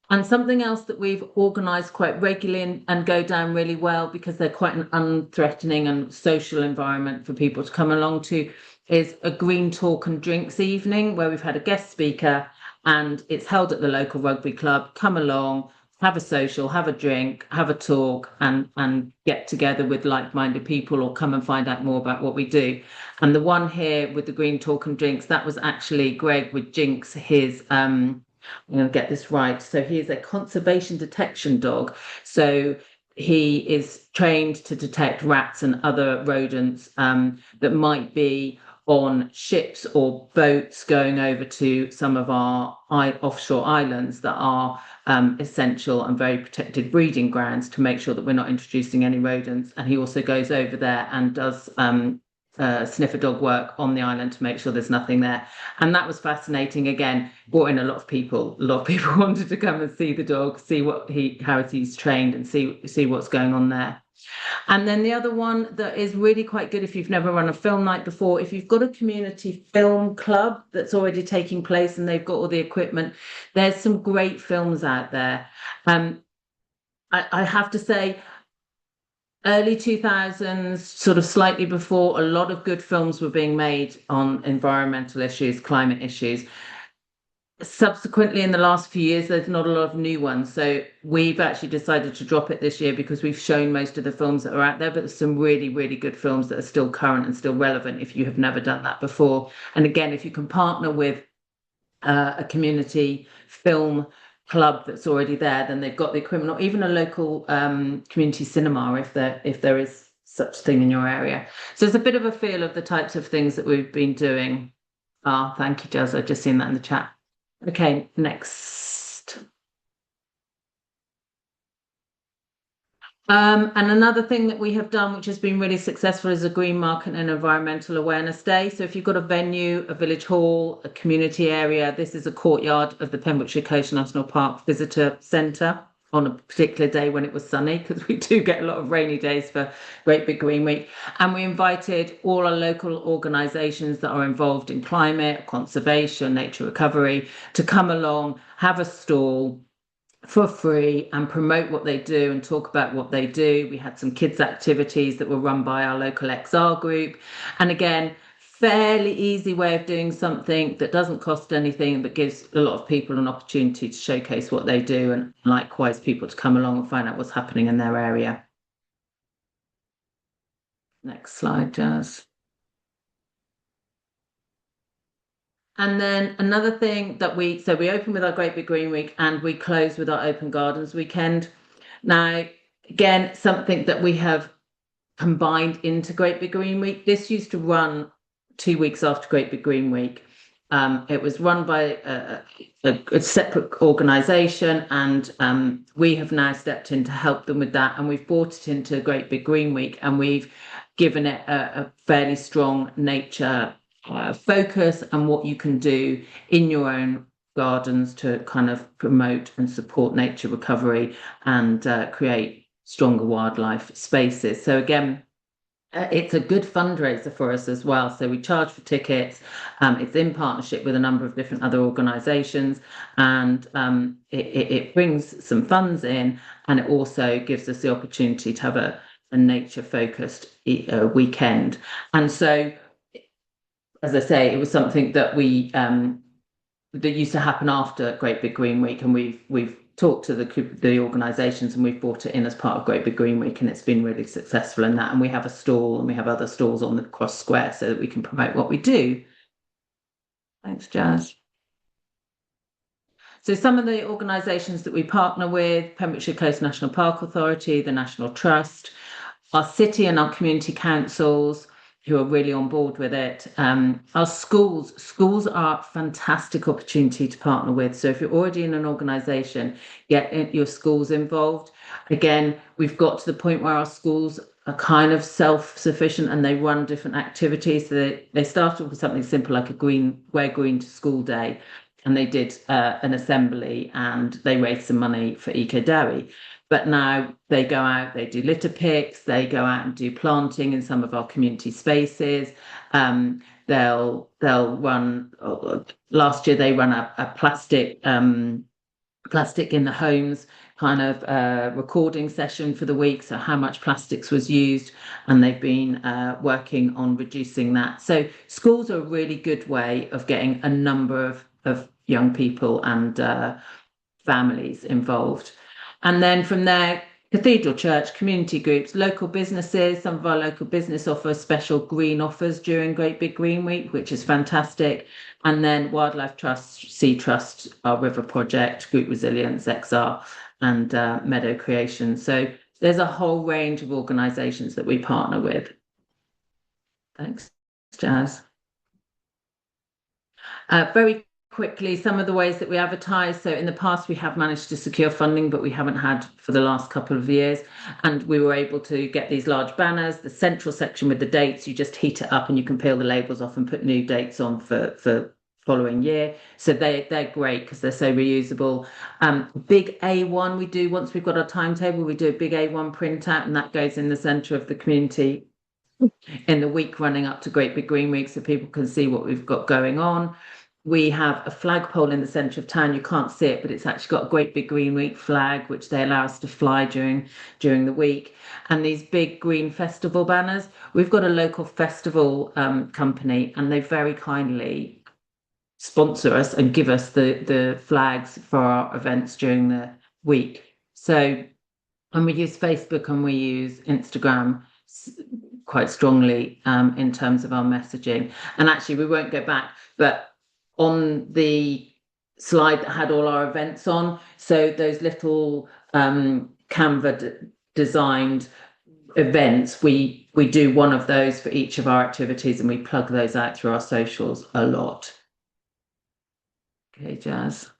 And something else that we've organised quite regularly and go down really well, because they're quite an unthreatening and social environment for people to come along to, is a green talk and drinks evening where we've had a guest speaker, and it's held at the local rugby club. Come along, have a social, have a drink, have a talk, and get together with like-minded people, or come and find out more about what we do. And the one here with the green talk and drinks, that was actually Greg with Jinx, his I'm going to get this right. So he is a conservation detection dog. So he is trained to detect rats and other rodents that might be on ships or boats going over to some of our offshore islands that are essential and very protected breeding grounds, to make sure that we're not introducing any rodents. And he also goes over there and does sniffer dog work on the island to make sure there's nothing there. And that was fascinating. Again, brought in a lot of people. A lot of people wanted to come and see the dog, see how he's trained, and see what's going on there. And then the other one that is really quite good, if you've never run a film night before, if you've got a community film club that's already taking place and they've got all the equipment, there's some great films out there. I have to say, early 2000s, sort of slightly before, a lot of good films were being made on environmental issues, climate issues. Subsequently, in the last few years, there's not a lot of new ones. So we've actually decided to drop it this year, because we've shown most of the films that are out there, but there's some really, really good films that are still current and still relevant if you have never done that before. And again, if you can partner with a community film club that's already there, then they've got the equipment, or even a local community cinema if there is such thing in your area. So it's a bit of a feel of the types of things that we've been doing. Thank you, Jazz. I've just seen that in the chat. Okay, next. And another thing that we have done, which has been really successful, is a Green Market and Environmental Awareness Day. So if you've got a venue, a village hall, a community area, this is a courtyard of the Pembrokeshire Coast National Park Visitor Centre on a particular day when it was sunny, because we do get a lot of rainy days for Great Big Green Week. And we invited all our local organisations that are involved in climate, conservation, nature recovery to come along, have a stall for free and promote what they do and talk about what they do. We had some kids activities that were run by our local XR group. And again, fairly easy way of doing something that doesn't cost anything, but gives a lot of people an opportunity to showcase what they do, and likewise people to come along and find out what's happening in their area. Next slide, Jazz. And then another thing that we open with our Great Big Green Week, and we close with our Open Gardens weekend. Now, again, something that we have combined into Great Big Green Week. This used to run 2 weeks after Great Big Green Week. It was run by a separate organisation, and we have now stepped in to help them with that, and we've brought it into Great Big Green Week, and we've given it a fairly strong nature focus and what you can do in your own gardens to kind of promote and support nature recovery and create stronger wildlife spaces. So again, it's a good fundraiser for us as well. So we charge for tickets. It's in partnership with a number of different other organisations, and it brings some funds in, and it also gives us the opportunity to have a nature-focused weekend. And so, as I say, it was something that that used to happen after Great Big Green Week, and we've talked to the organisations, and we've brought it in as part of Great Big Green Week, and it's been really successful in that. And we have a stall, and we have other stalls on the Cross Square so that we can promote what we do. Thanks, Jazz. So some of the organisations that we partner with: Pembrokeshire Coast National Park Authority, the National Trust, our city and our community councils, who are really on board with it. Our schools are a fantastic opportunity to partner with. So if you're already in an organisation, get your schools involved. Again, we've got to the point where our schools are kind of self-sufficient and they run different activities. So they started with something simple like a wear green to school day, and they did an assembly and they raised some money for Eco Dairy. But now they go out, they do litter picks, they go out and do planting in some of our community spaces. They'll run. Last year they run a plastic in the homes kind of recording session for the week. So how much plastics was used, and they've been working on reducing that. So schools are a really good way of getting a number of young people and families involved. And then from there, Cathedral Church, community groups, local businesses. Some of our local business offer special green offers during Great Big Green Week, which is fantastic. And then Wildlife Trust, Sea Trust, our River Project, Group Resilience, XR, and Meadow Creation. So there's a whole range of organisations that we partner with. Thanks, Jazz. Very quickly, some of the ways that we advertise. So in the past, we have managed to secure funding, but we haven't had for the last couple of years. And we were able to get these large banners, the central section with the dates. You just heat it up and you can peel the labels off and put new dates on for following year. So they're great because they're so reusable. Big A1 we do, once we've got our timetable, we do a big A1 printout, and that goes in the centre of the community in the week running up to Great Big Green Week, so people can see what we've got going on. We have a flagpole in the centre of town. You can't see it, but it's actually got a Great Big Green Week flag, which they allow us to fly during the week. And these big green festival banners. We've got a local festival company, and they very kindly sponsor us and give us the flags for our events during the week. So, and we use Facebook and we use Instagram quite strongly in terms of our messaging. And actually, we won't go back, but on the slide that had all our events on, so those little Canva designed events, we do one of those for each of our activities, and we plug those out through our socials a lot. Okay, Jazz.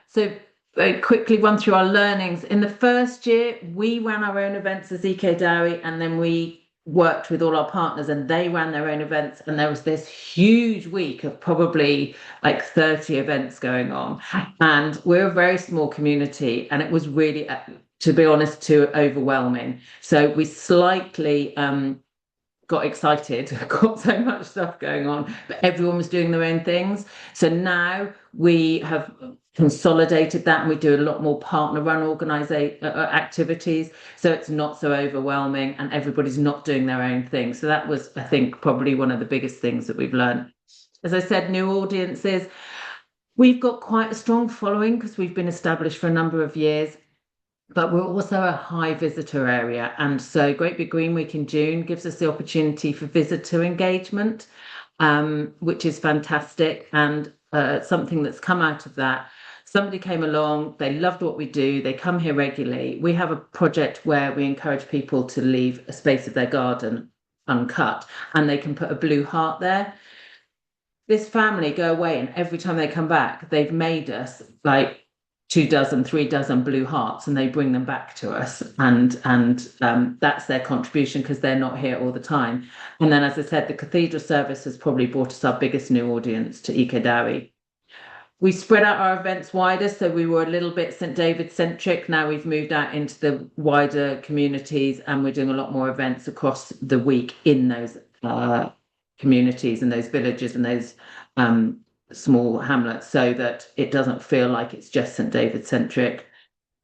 So very quickly run through our learnings. In the first year, we ran our own events as Eco Dairy, and then we worked with all our partners and they ran their own events. And there was this huge week of probably like 30 events going on. And we're a very small community, and it was really, to be honest, too overwhelming. So we slightly got excited, got so much stuff going on, but everyone was doing their own things. So now we have consolidated that, and we do a lot more partner run activities, so it's not so overwhelming and everybody's not doing their own thing. So that was, I think, probably one of the biggest things that we've learned. As I said, new audiences. We've got quite a strong following because we've been established for a number of years, but we're also a high visitor area. And so Great Big Green Week in June gives us the opportunity for visitor engagement, which is fantastic. And something that's come out of that, somebody came along, they loved what we do, they come here regularly. We have a project where we encourage people to leave a space of their garden uncut, and they can put a blue heart there. This family go away, and every time they come back, they've made us like 2 dozen, 3 dozen blue hearts, and they bring them back to us, and that's their contribution because they're not here all the time. And then, as I said, the cathedral service has probably brought us our biggest new audience to Eco Dairy. We spread out our events wider, so we were a little bit St David centric. Now we've moved out into the wider communities, and we're doing a lot more events across the week in those communities and those villages and those small hamlets, so that it doesn't feel like it's just St David centric.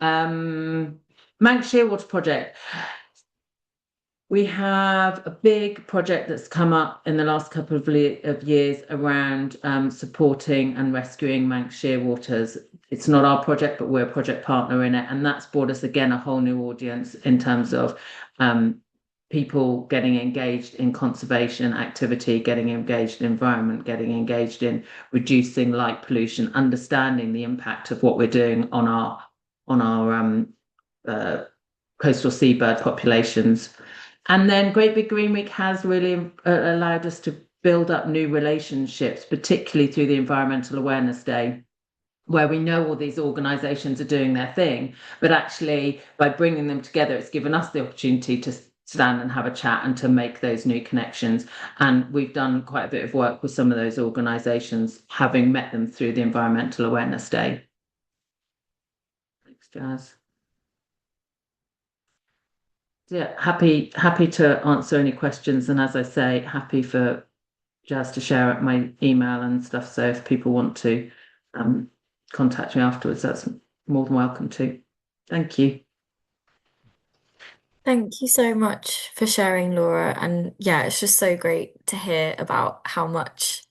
Manx Shearwater Project. We have a big project that's come up in the last couple of years around supporting and rescuing Manx shearwaters. It's not our project, but we're a project partner in it, and that's brought us again a whole new audience in terms of people getting engaged in conservation activity, getting engaged in environment, getting engaged in reducing light pollution, understanding the impact of what we're doing on our coastal seabird populations. And then Great Big Green Week has really allowed us to build up new relationships, particularly through the Environmental Awareness Day. where we know all these organisations are doing their thing, but actually by bringing them together, it's given us the opportunity to stand and have a chat and to make those new connections. And we've done quite a bit of work with some of those organisations, having met them through the Environmental Awareness Day. Thanks, Jazz. Yeah, happy to answer any questions. And as I say, happy for Jazz to share my email and stuff. So if people want to contact me afterwards, that's more than welcome to. Thank you. Thank you so much for sharing, Laura. And yeah, it's just so great to hear about how much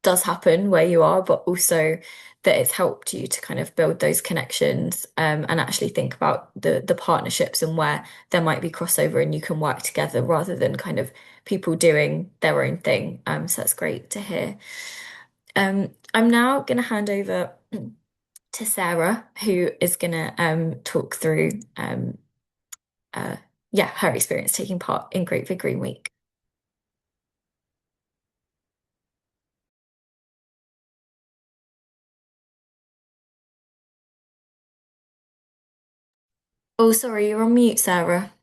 does happen where you are, but also that it's helped you to kind of build those connections and actually think about the partnerships and where there might be crossover and you can work together rather than kind of people doing their own thing. So that's great to hear. I'm now going to hand over to Sarah, who is going to talk through uh, yeah, her experience taking part in Great Big Green Week. Oh, sorry, you're on mute, Sarah.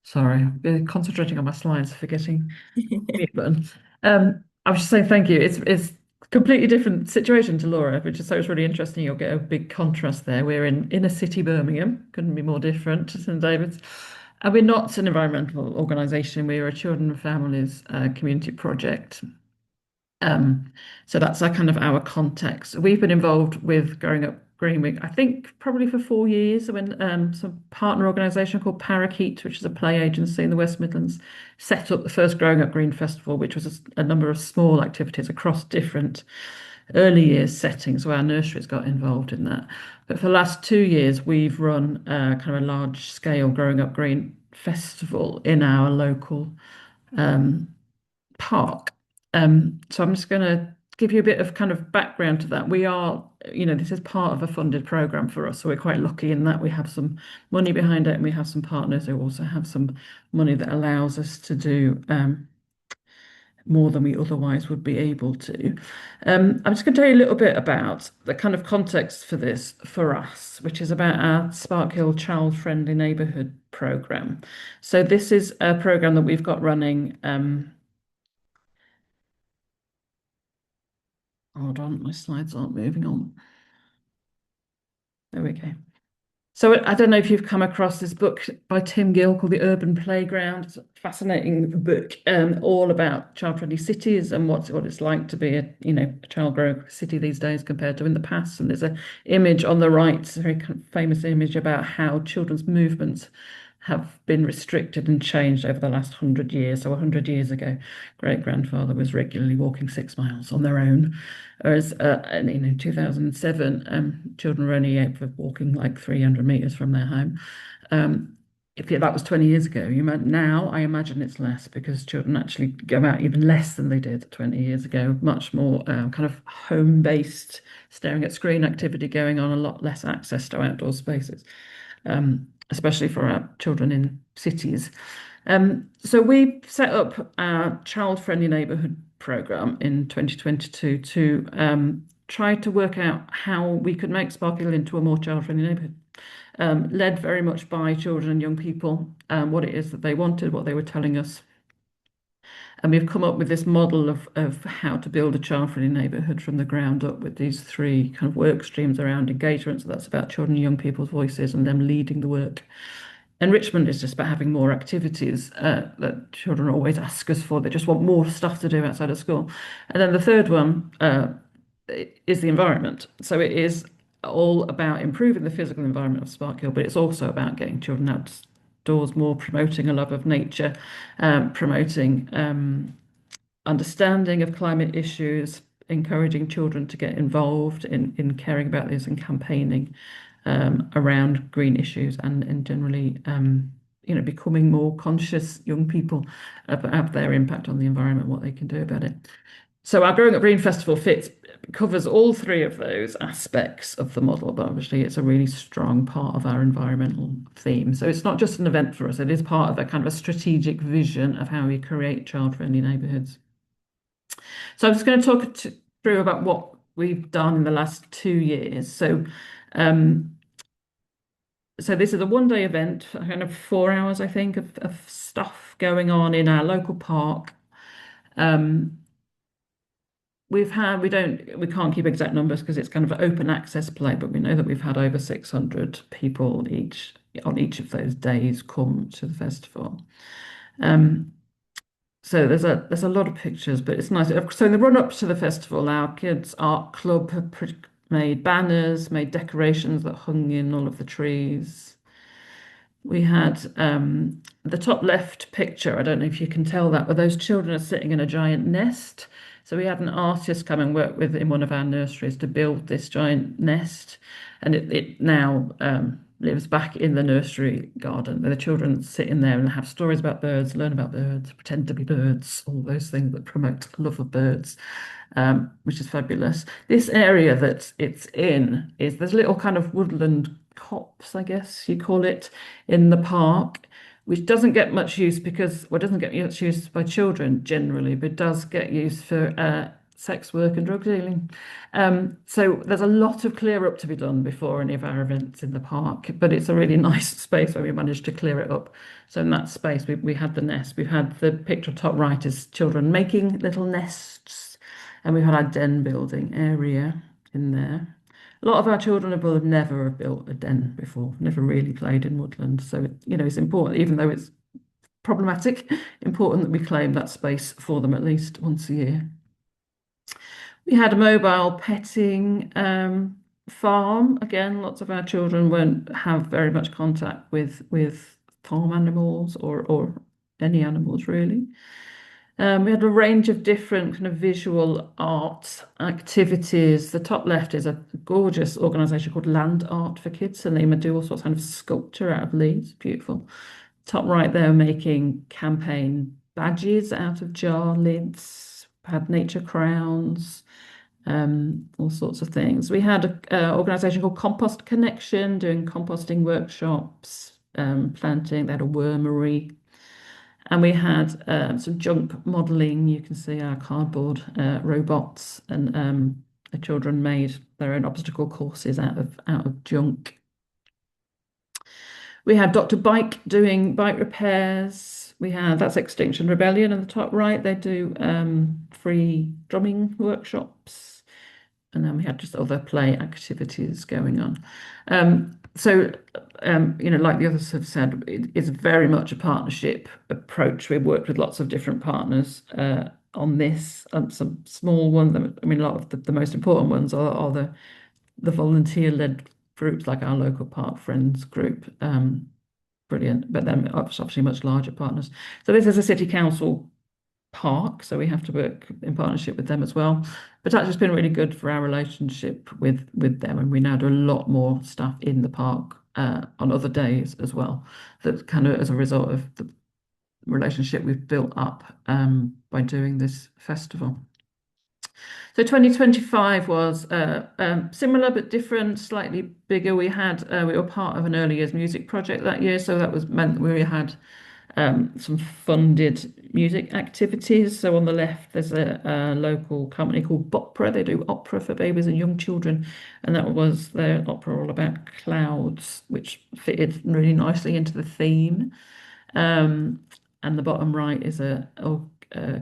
Sorry, I've been concentrating on my slides, forgetting mute button. I was just saying thank you. It's a completely different situation to Laura, which is so it's really interesting. You'll get a big contrast there. We're in inner city Birmingham, couldn't be more different to St David's. And we're not an environmental organisation. We're a children and families community project. So that's our context. We've been involved with Growing Up Green Week, I think probably for 4 years, when some partner organisation called Parakeet, which is a play agency in the West Midlands, set up the first Growing Up Green Festival, which was a number of small activities across different early years settings. So our nurseries got involved in that. But for the last 2 years, we've run kind of a large scale Growing Up Green festival in our local park. So I'm just going to give you a bit of kind of background to that. We are, this is part of a funded program for us, so we're quite lucky in that we have some money behind it, and we have some partners who also have some money that allows us to do more than we otherwise would be able to. I'm just going to tell you a little bit about the kind of context for this for us, which is about our Sparkhill Child Friendly Neighbourhood program. So this is a program that we've got running. Hold on, my slides aren't moving on. There we go. So I don't know if you've come across this book by Tim Gill called The Urban Playground. It's a fascinating book, all about child-friendly cities and what it's like to be a child growing city these days compared to in the past. And there's an image on the right, a very kind of famous image about how children's movements have been restricted and changed over the last 100 years. So 100 years ago, great-grandfather was regularly walking 6 miles on their own, whereas in 2007, children were only able to walking like 300 meters from their home. If that was 20 years ago, now I imagine it's less because children actually go out even less than they did 20 years ago. Much more kind of home-based, staring at screen activity going on, a lot less access to outdoor spaces. Especially for our children in cities. So we set up our child-friendly neighbourhood programme in 2022 to try to work out how we could make Sparkhill into a more child-friendly neighbourhood. Led very much by children and young people, what it is that they wanted, what they were telling us. And we've come up with this model of how to build a child-friendly neighbourhood from the ground up with these three kind of work streams around engagement. So that's about children and young people's voices and them leading the work. Enrichment is just about having more activities that children always ask us for. They just want more stuff to do outside of school. And then the third one is the environment. So it is all about improving the physical environment of Sparkhill, but it's also about getting children outdoors more, promoting a love of nature, promoting understanding of climate issues, encouraging children to get involved in caring about this and campaigning around green issues and generally becoming more conscious young people about their impact on the environment, what they can do about it. So our Growing Up Green Festival covers all three of those aspects of the model, but obviously it's a really strong part of our environmental theme. So it's not just an event for us, it is part of a kind of a strategic vision of how we create child-friendly neighbourhoods. So I'm just going to talk through about what we've done in the last 2 years. Um, so this is a 1 day event, kind of 4 hours, I think, of stuff going on in our local park. Um, we can't keep exact numbers because it's kind of an open access play, but we know that we've had over 600 people on each of those days come to the festival. Um, so there's a lot of pictures, but it's nice. So in the run up to the festival, our kids' art club have made banners, made decorations that hung in all of the trees. We had the top left picture. I don't know if you can tell that, but those children are sitting in a giant nest. So we had an artist come and work with in one of our nurseries to build this giant nest, and it now lives back in the nursery garden. The children sit in there and have stories about birds, learn about birds, pretend to be birds, all those things that promote love of birds, which is fabulous. This area that it's in is there's little kind of woodland copse, I guess you call it, in the park, which doesn't get much use because, well, it doesn't get much use by children generally, but does get use for sex work and drug dealing. So there's a lot of clear up to be done before any of our events in the park, but it's a really nice space where we managed to clear it up. So in that space, we had the nest. We've had the picture top right is children making little nests, and we've had our den building area in there. A lot of our children will have never have built a den before, never really played in woodland. So, it's important, even though it's problematic, important that we claim that space for them at least once a year. We had a mobile petting farm. Again, lots of our children won't have very much contact with farm animals or any animals really. We had a range of different kind of visual art activities. The top left is a gorgeous organisation called Land Art for Kids, and they do all sorts of kind of sculpture out of leaves. Beautiful. Top right, they're making campaign badges out of jar lids, had nature crowns, all sorts of things. We had an organisation called Compost Connection doing composting workshops, planting. They had a wormery. And we had some junk modelling. You can see our cardboard robots, and the children made their own obstacle courses out of junk. We had Dr. Bike doing bike repairs. That's Extinction Rebellion in the top right. They do free drumming workshops. And then we had just other play activities going on. Like the others have said, it's very much a partnership approach. We've worked with lots of different partners on this. Some small ones. I mean, a lot of the most important ones are the volunteer-led groups, like our local Park Friends group. Brilliant, but then obviously much larger partners. So this is a city council park, so we have to work in partnership with them as well. But actually, it's been really good for our relationship with them, and we now do a lot more stuff in the park on other days as well. That kind of as a result of the relationship we've built up by doing this festival. So 2025 was similar but different, slightly bigger. We were part of an early years music project that year, so that was meant we had some funded music activities. So on the left, there's a local company called Bopera. They do opera for babies and young children, and that was their opera all about clouds, which fitted really nicely into the theme. And the bottom right is a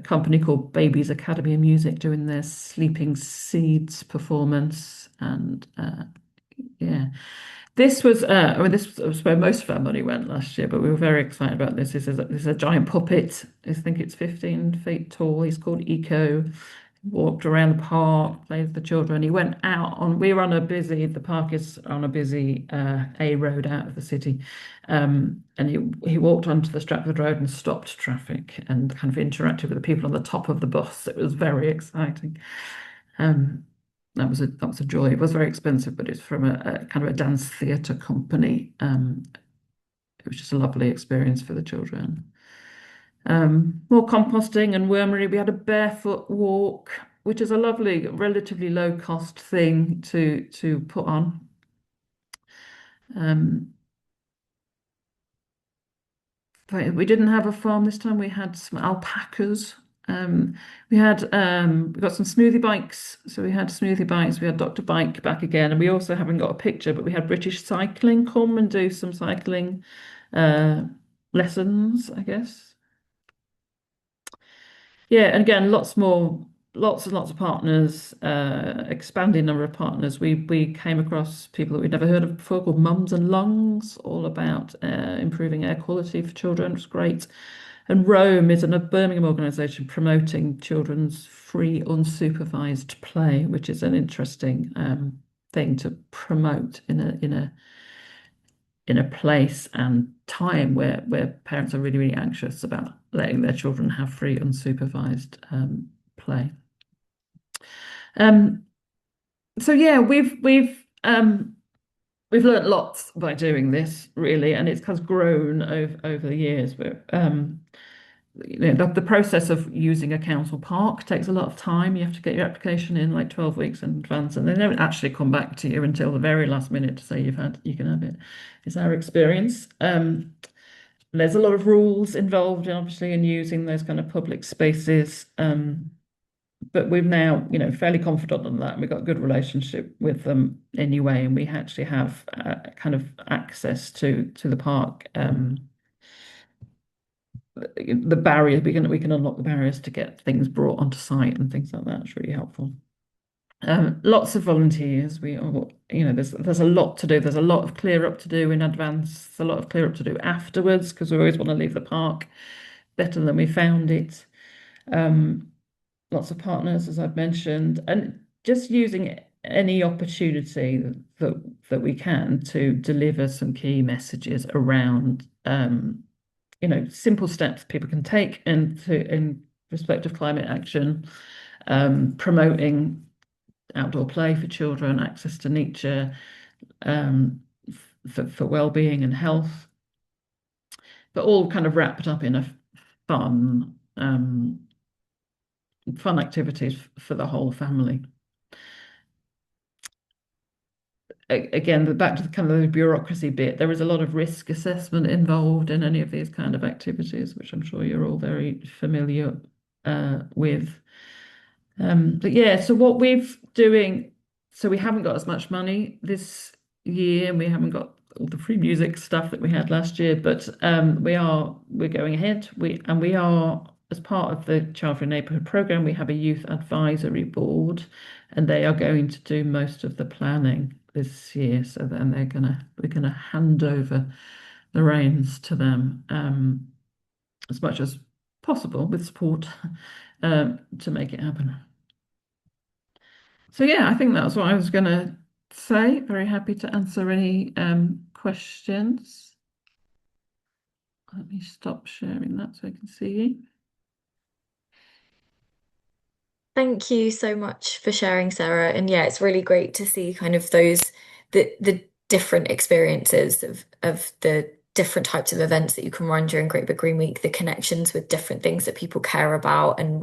company called Babies Academy of Music doing their Sleeping Seeds performance. And yeah, this was where most of our money went last year, but we were very excited about this. This is a giant puppet. I think it's 15 feet tall. He's called Eco. Walked around the park, played with the children. He went out on. The park is on a busy A road out of the city, and he walked onto the Stratford Road and stopped traffic and kind of interacted with the people on the top of the bus. It was very exciting. That was a joy. It was very expensive, but it's from a kind of a dance theatre company. It was just a lovely experience for the children. More composting and wormery. We had a barefoot walk, which is a lovely, relatively low cost thing to put on. But we didn't have a farm this time. We had some alpacas We had we got some smoothie bikes. So we had smoothie bikes, we had Dr. Bike back again, and we also haven't got a picture, but we had British Cycling come and do some cycling uh, lessons, I guess. Yeah, and again, lots more, lots and lots of partners, expanding number of partners. We came across people that we'd never heard of before called Mums and Lungs, all about improving air quality for children. It was great. And Rome is a Birmingham organisation promoting children's free unsupervised play, which is an interesting thing to promote in a place and time where parents are really, really anxious about letting their children have free, unsupervised play. So yeah, we've learned lots by doing this, really, and it's kind of grown over the years. But the process of using a council park takes a lot of time. You have to get your application in like 12 weeks in advance, and they don't actually come back to you until the very last minute to say you can have it. Is our experience. There's a lot of rules involved, obviously, in using those kind of public spaces. But we've now, fairly confident on that. We've got a good relationship with them anyway, and we actually have kind of access to the park. The barriers we can unlock the barriers to get things brought onto site and things like that. It's really helpful. Lots of volunteers. There's a lot to do. There's a lot of clear up to do in advance. There's a lot of clear up to do afterwards because we always want to leave the park better than we found it. Lots of partners, as I've mentioned, and just using any opportunity that we can to deliver some key messages around simple steps people can take in respect of climate action, promoting outdoor play for children, access to nature, for well-being and health, but all kind of wrapped up in a fun activities for the whole family. Again, back to the kind of the bureaucracy bit, there is a lot of risk assessment involved in any of these kind of activities, which I'm sure you're all very familiar with. But yeah, so what we're doing, so we haven't got as much money this year, and we haven't got all the free music stuff that we had last year, but we're going ahead. We are, as part of the Childfree Neighbourhood Programme, we have a youth advisory board, and they are going to do most of the planning this year. So then we're gonna hand over the reins to them as much as possible with support to make it happen. So yeah, I think that's what I was going to say. Very happy to answer any questions. Let me stop sharing that so I can see you. Thank you so much for sharing, Sarah. And yeah, it's really great to see kind of the different experiences of the different types of events that you can run during Great Big Green Week, the connections with different things that people care about, and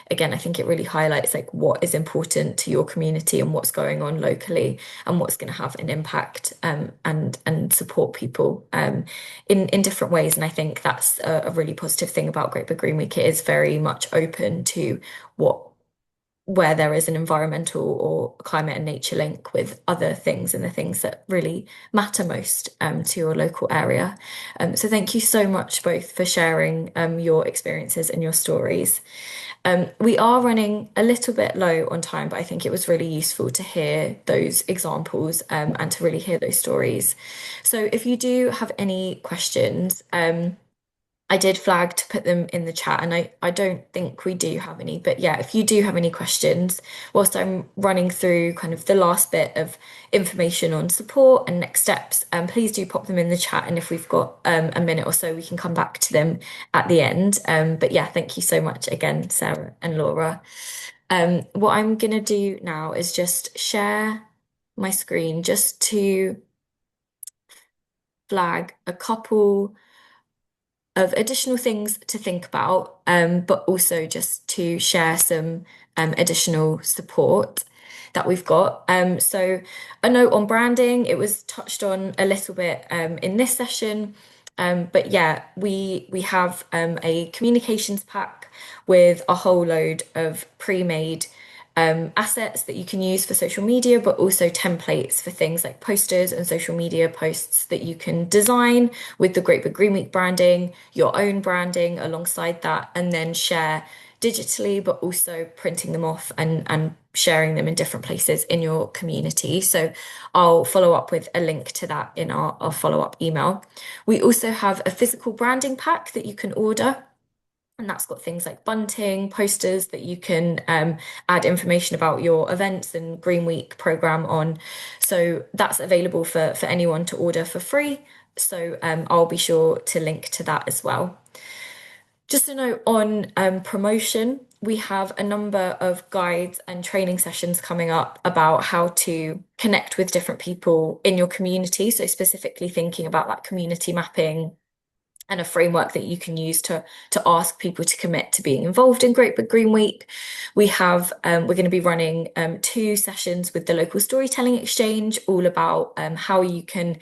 again, I think it really highlights like what is important to your community and what's going on locally and what's going to have an impact and support people in different ways. And I think that's a really positive thing about Great Big Green Week. It is very much open to where there is an environmental or climate and nature link with other things and the things that really matter most to your local area. So thank you so much both for sharing your experiences and your stories. We are running a little bit low on time, but I think it was really useful to hear those examples and to really hear those stories. So if you do have any questions, I did flag to put them in the chat, and I don't think we do have any. But yeah, if you do have any questions, whilst I'm running through kind of the last bit of information on support and next steps, please do pop them in the chat. And if we've got a minute or so, we can come back to them at the end. But yeah, thank you so much again, Sarah and Laura. What I'm going to do now is just share my screen just to flag a couple of additional things to think about, but also just to share some additional support that we've got. So a note on branding, it was touched on a little bit in this session. But yeah, we have a communications pack with a whole load of pre-made assets that you can use for social media, but also templates for things like posters and social media posts that you can design with the Great Big Green Week branding, your own branding alongside that, and then share digitally, but also printing them off and sharing them in different places in your community. So I'll follow up with a link to that in our follow-up email. We also have a physical branding pack that you can order. And that's got things like bunting, posters that you can add information about your events and Green Week program on. So that's available for anyone to order for free. So I'll be sure to link to that as well. Just a note on promotion, we have a number of guides and training sessions coming up about how to connect with different people in your community. So specifically thinking about that community mapping and a framework that you can use to ask people to commit to being involved in Great Big Green Week. We're going to be running 2 sessions with the local storytelling exchange, all about how you can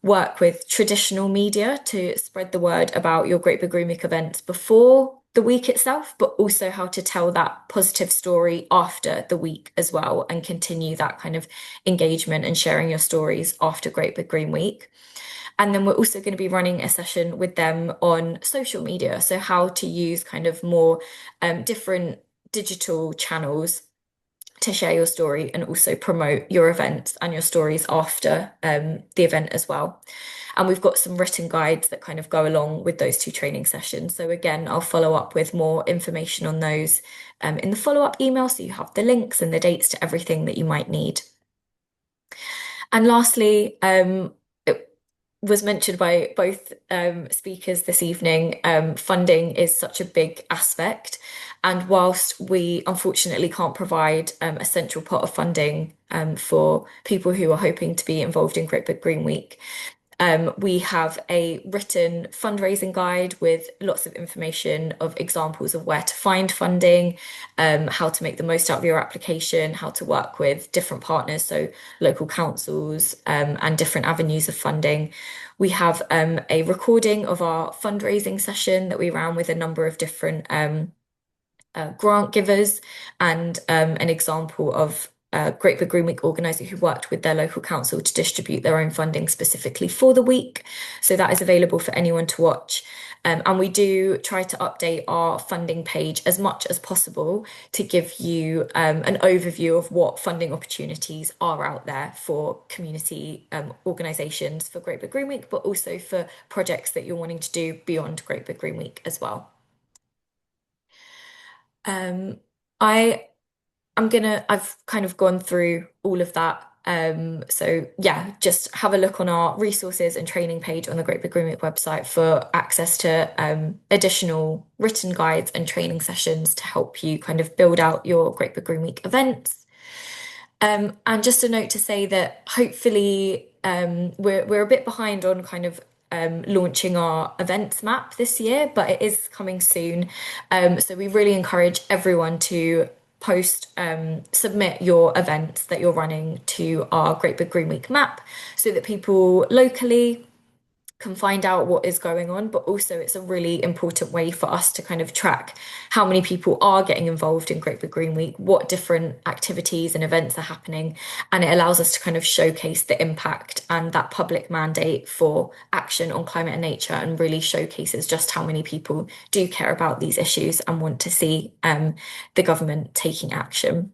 work with traditional media to spread the word about your Great Big Green Week events before the week itself, but also how to tell that positive story after the week as well, and continue that kind of engagement and sharing your stories after Great Big Green Week. And then we're also going to be running a session with them on social media. So how to use kind of more different digital channels to share your story and also promote your events and your stories after the event as well. And we've got some written guides that kind of go along with those 2 training sessions. So again, I'll follow up with more information on those in the follow-up email, so you have the links and the dates to everything that you might need. And lastly, it was mentioned by both speakers this evening, funding is such a big aspect. And whilst we unfortunately can't provide a central pot of funding for people who are hoping to be involved in Great Big Green Week, we have a written fundraising guide with lots of information of examples of where to find funding, how to make the most out of your application, how to work with different partners, so local councils and different avenues of funding. We have a recording of our fundraising session that we ran with a number of different grant givers, and an example of Great Big Green Week organiser who worked with their local council to distribute their own funding specifically for the week. So that is available for anyone to watch. And we do try to update our funding page as much as possible to give you an overview of what funding opportunities are out there for community organisations for Great Big Green Week, but also for projects that you're wanting to do beyond Great Big Green Week as well. I've kind of gone through all of that. So yeah, just have a look on our resources and training page on the Great Big Green Week website for access to additional written guides and training sessions to help you kind of build out your Great Big Green Week events. And just a note to say that hopefully we're a bit behind on kind of launching our events map this year, but it is coming soon. So we really encourage everyone to submit your events that you're running to our Great Big Green Week map so that people locally can find out what is going on, but also it's a really important way for us to kind of track how many people are getting involved in Great Big Green Week, what different activities and events are happening, and it allows us to kind of showcase the impact and that public mandate for action on climate and nature, and really showcases just how many people do care about these issues and want to see the government taking action.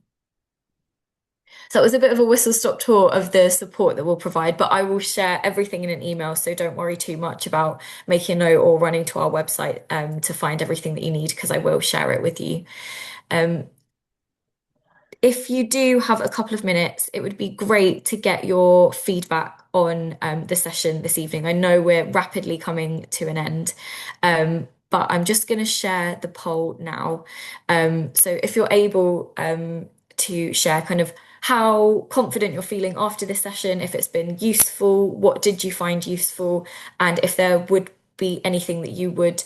So it was a bit of a whistle-stop tour of the support that we'll provide, but I will share everything in an email, so don't worry too much about making a note or running to our website to find everything that you need, because I will share it with you. If you do have a couple of minutes, it would be great to get your feedback on the session this evening. I know we're rapidly coming to an end, but I'm just going to share the poll now. So if you're able to share kind of how confident you're feeling after this session, if it's been useful, what did you find useful, and if there would be anything that you would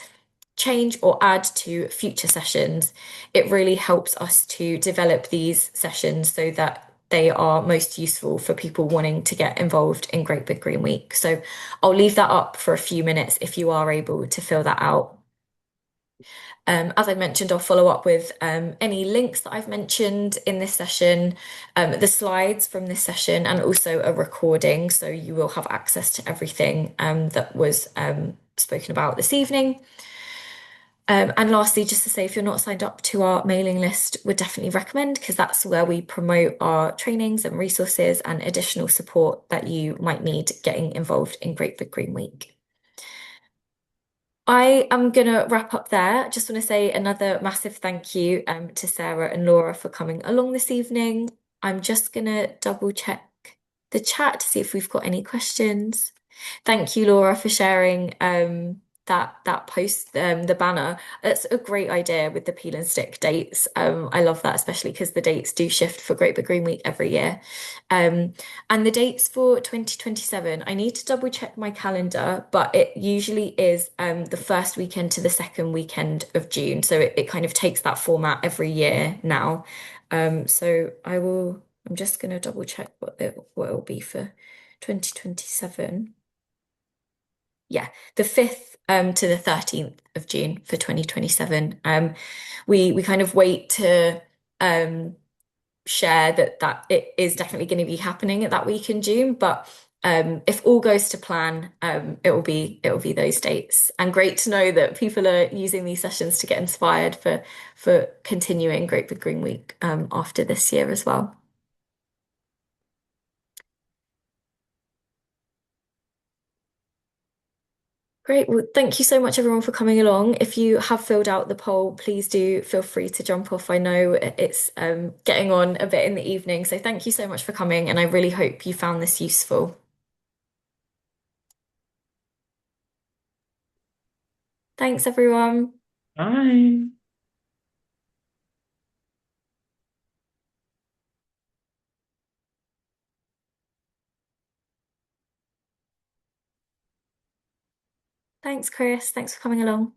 change or add to future sessions. It really helps us to develop these sessions so that they are most useful for people wanting to get involved in Great Big Green Week. So I'll leave that up for a few minutes if you are able to fill that out. As I mentioned, I'll follow up with any links that I've mentioned in this session, the slides from this session, and also a recording. So you will have access to everything that was spoken about this evening. And lastly, just to say, if you're not signed up to our mailing list, would definitely recommend, because that's where we promote our trainings and resources and additional support that you might need getting involved in Great Big Green Week. I am going to wrap up there. I just want to say another massive thank you to Sarah and Laura for coming along this evening. I'm just going to double check the chat to see if we've got any questions. Thank you, Laura, for sharing that post, the banner. It's a great idea with the peel and stick dates. I love that, especially because the dates do shift for Great Big Green Week every year. And the dates for 2027, I need to double check my calendar, but it usually is the first weekend to the second weekend of June. So it kind of takes that format every year now. So I'm just going to double check what it will be for 2027. Yeah, the 5th to the 13th of June for 2027. We kind of wait to share that it is definitely going to be happening at that week in June, but if all goes to plan, it will be those dates. And great to know that people are using these sessions to get inspired for continuing Great Big Green Week after this year as well. Great. Well, thank you so much, everyone, for coming along. If you have filled out the poll, please do feel free to jump off. I know it's getting on a bit in the evening, so thank you so much for coming, and I really hope you found this useful. Thanks, everyone. Bye. Thanks, Chris. Thanks for coming along.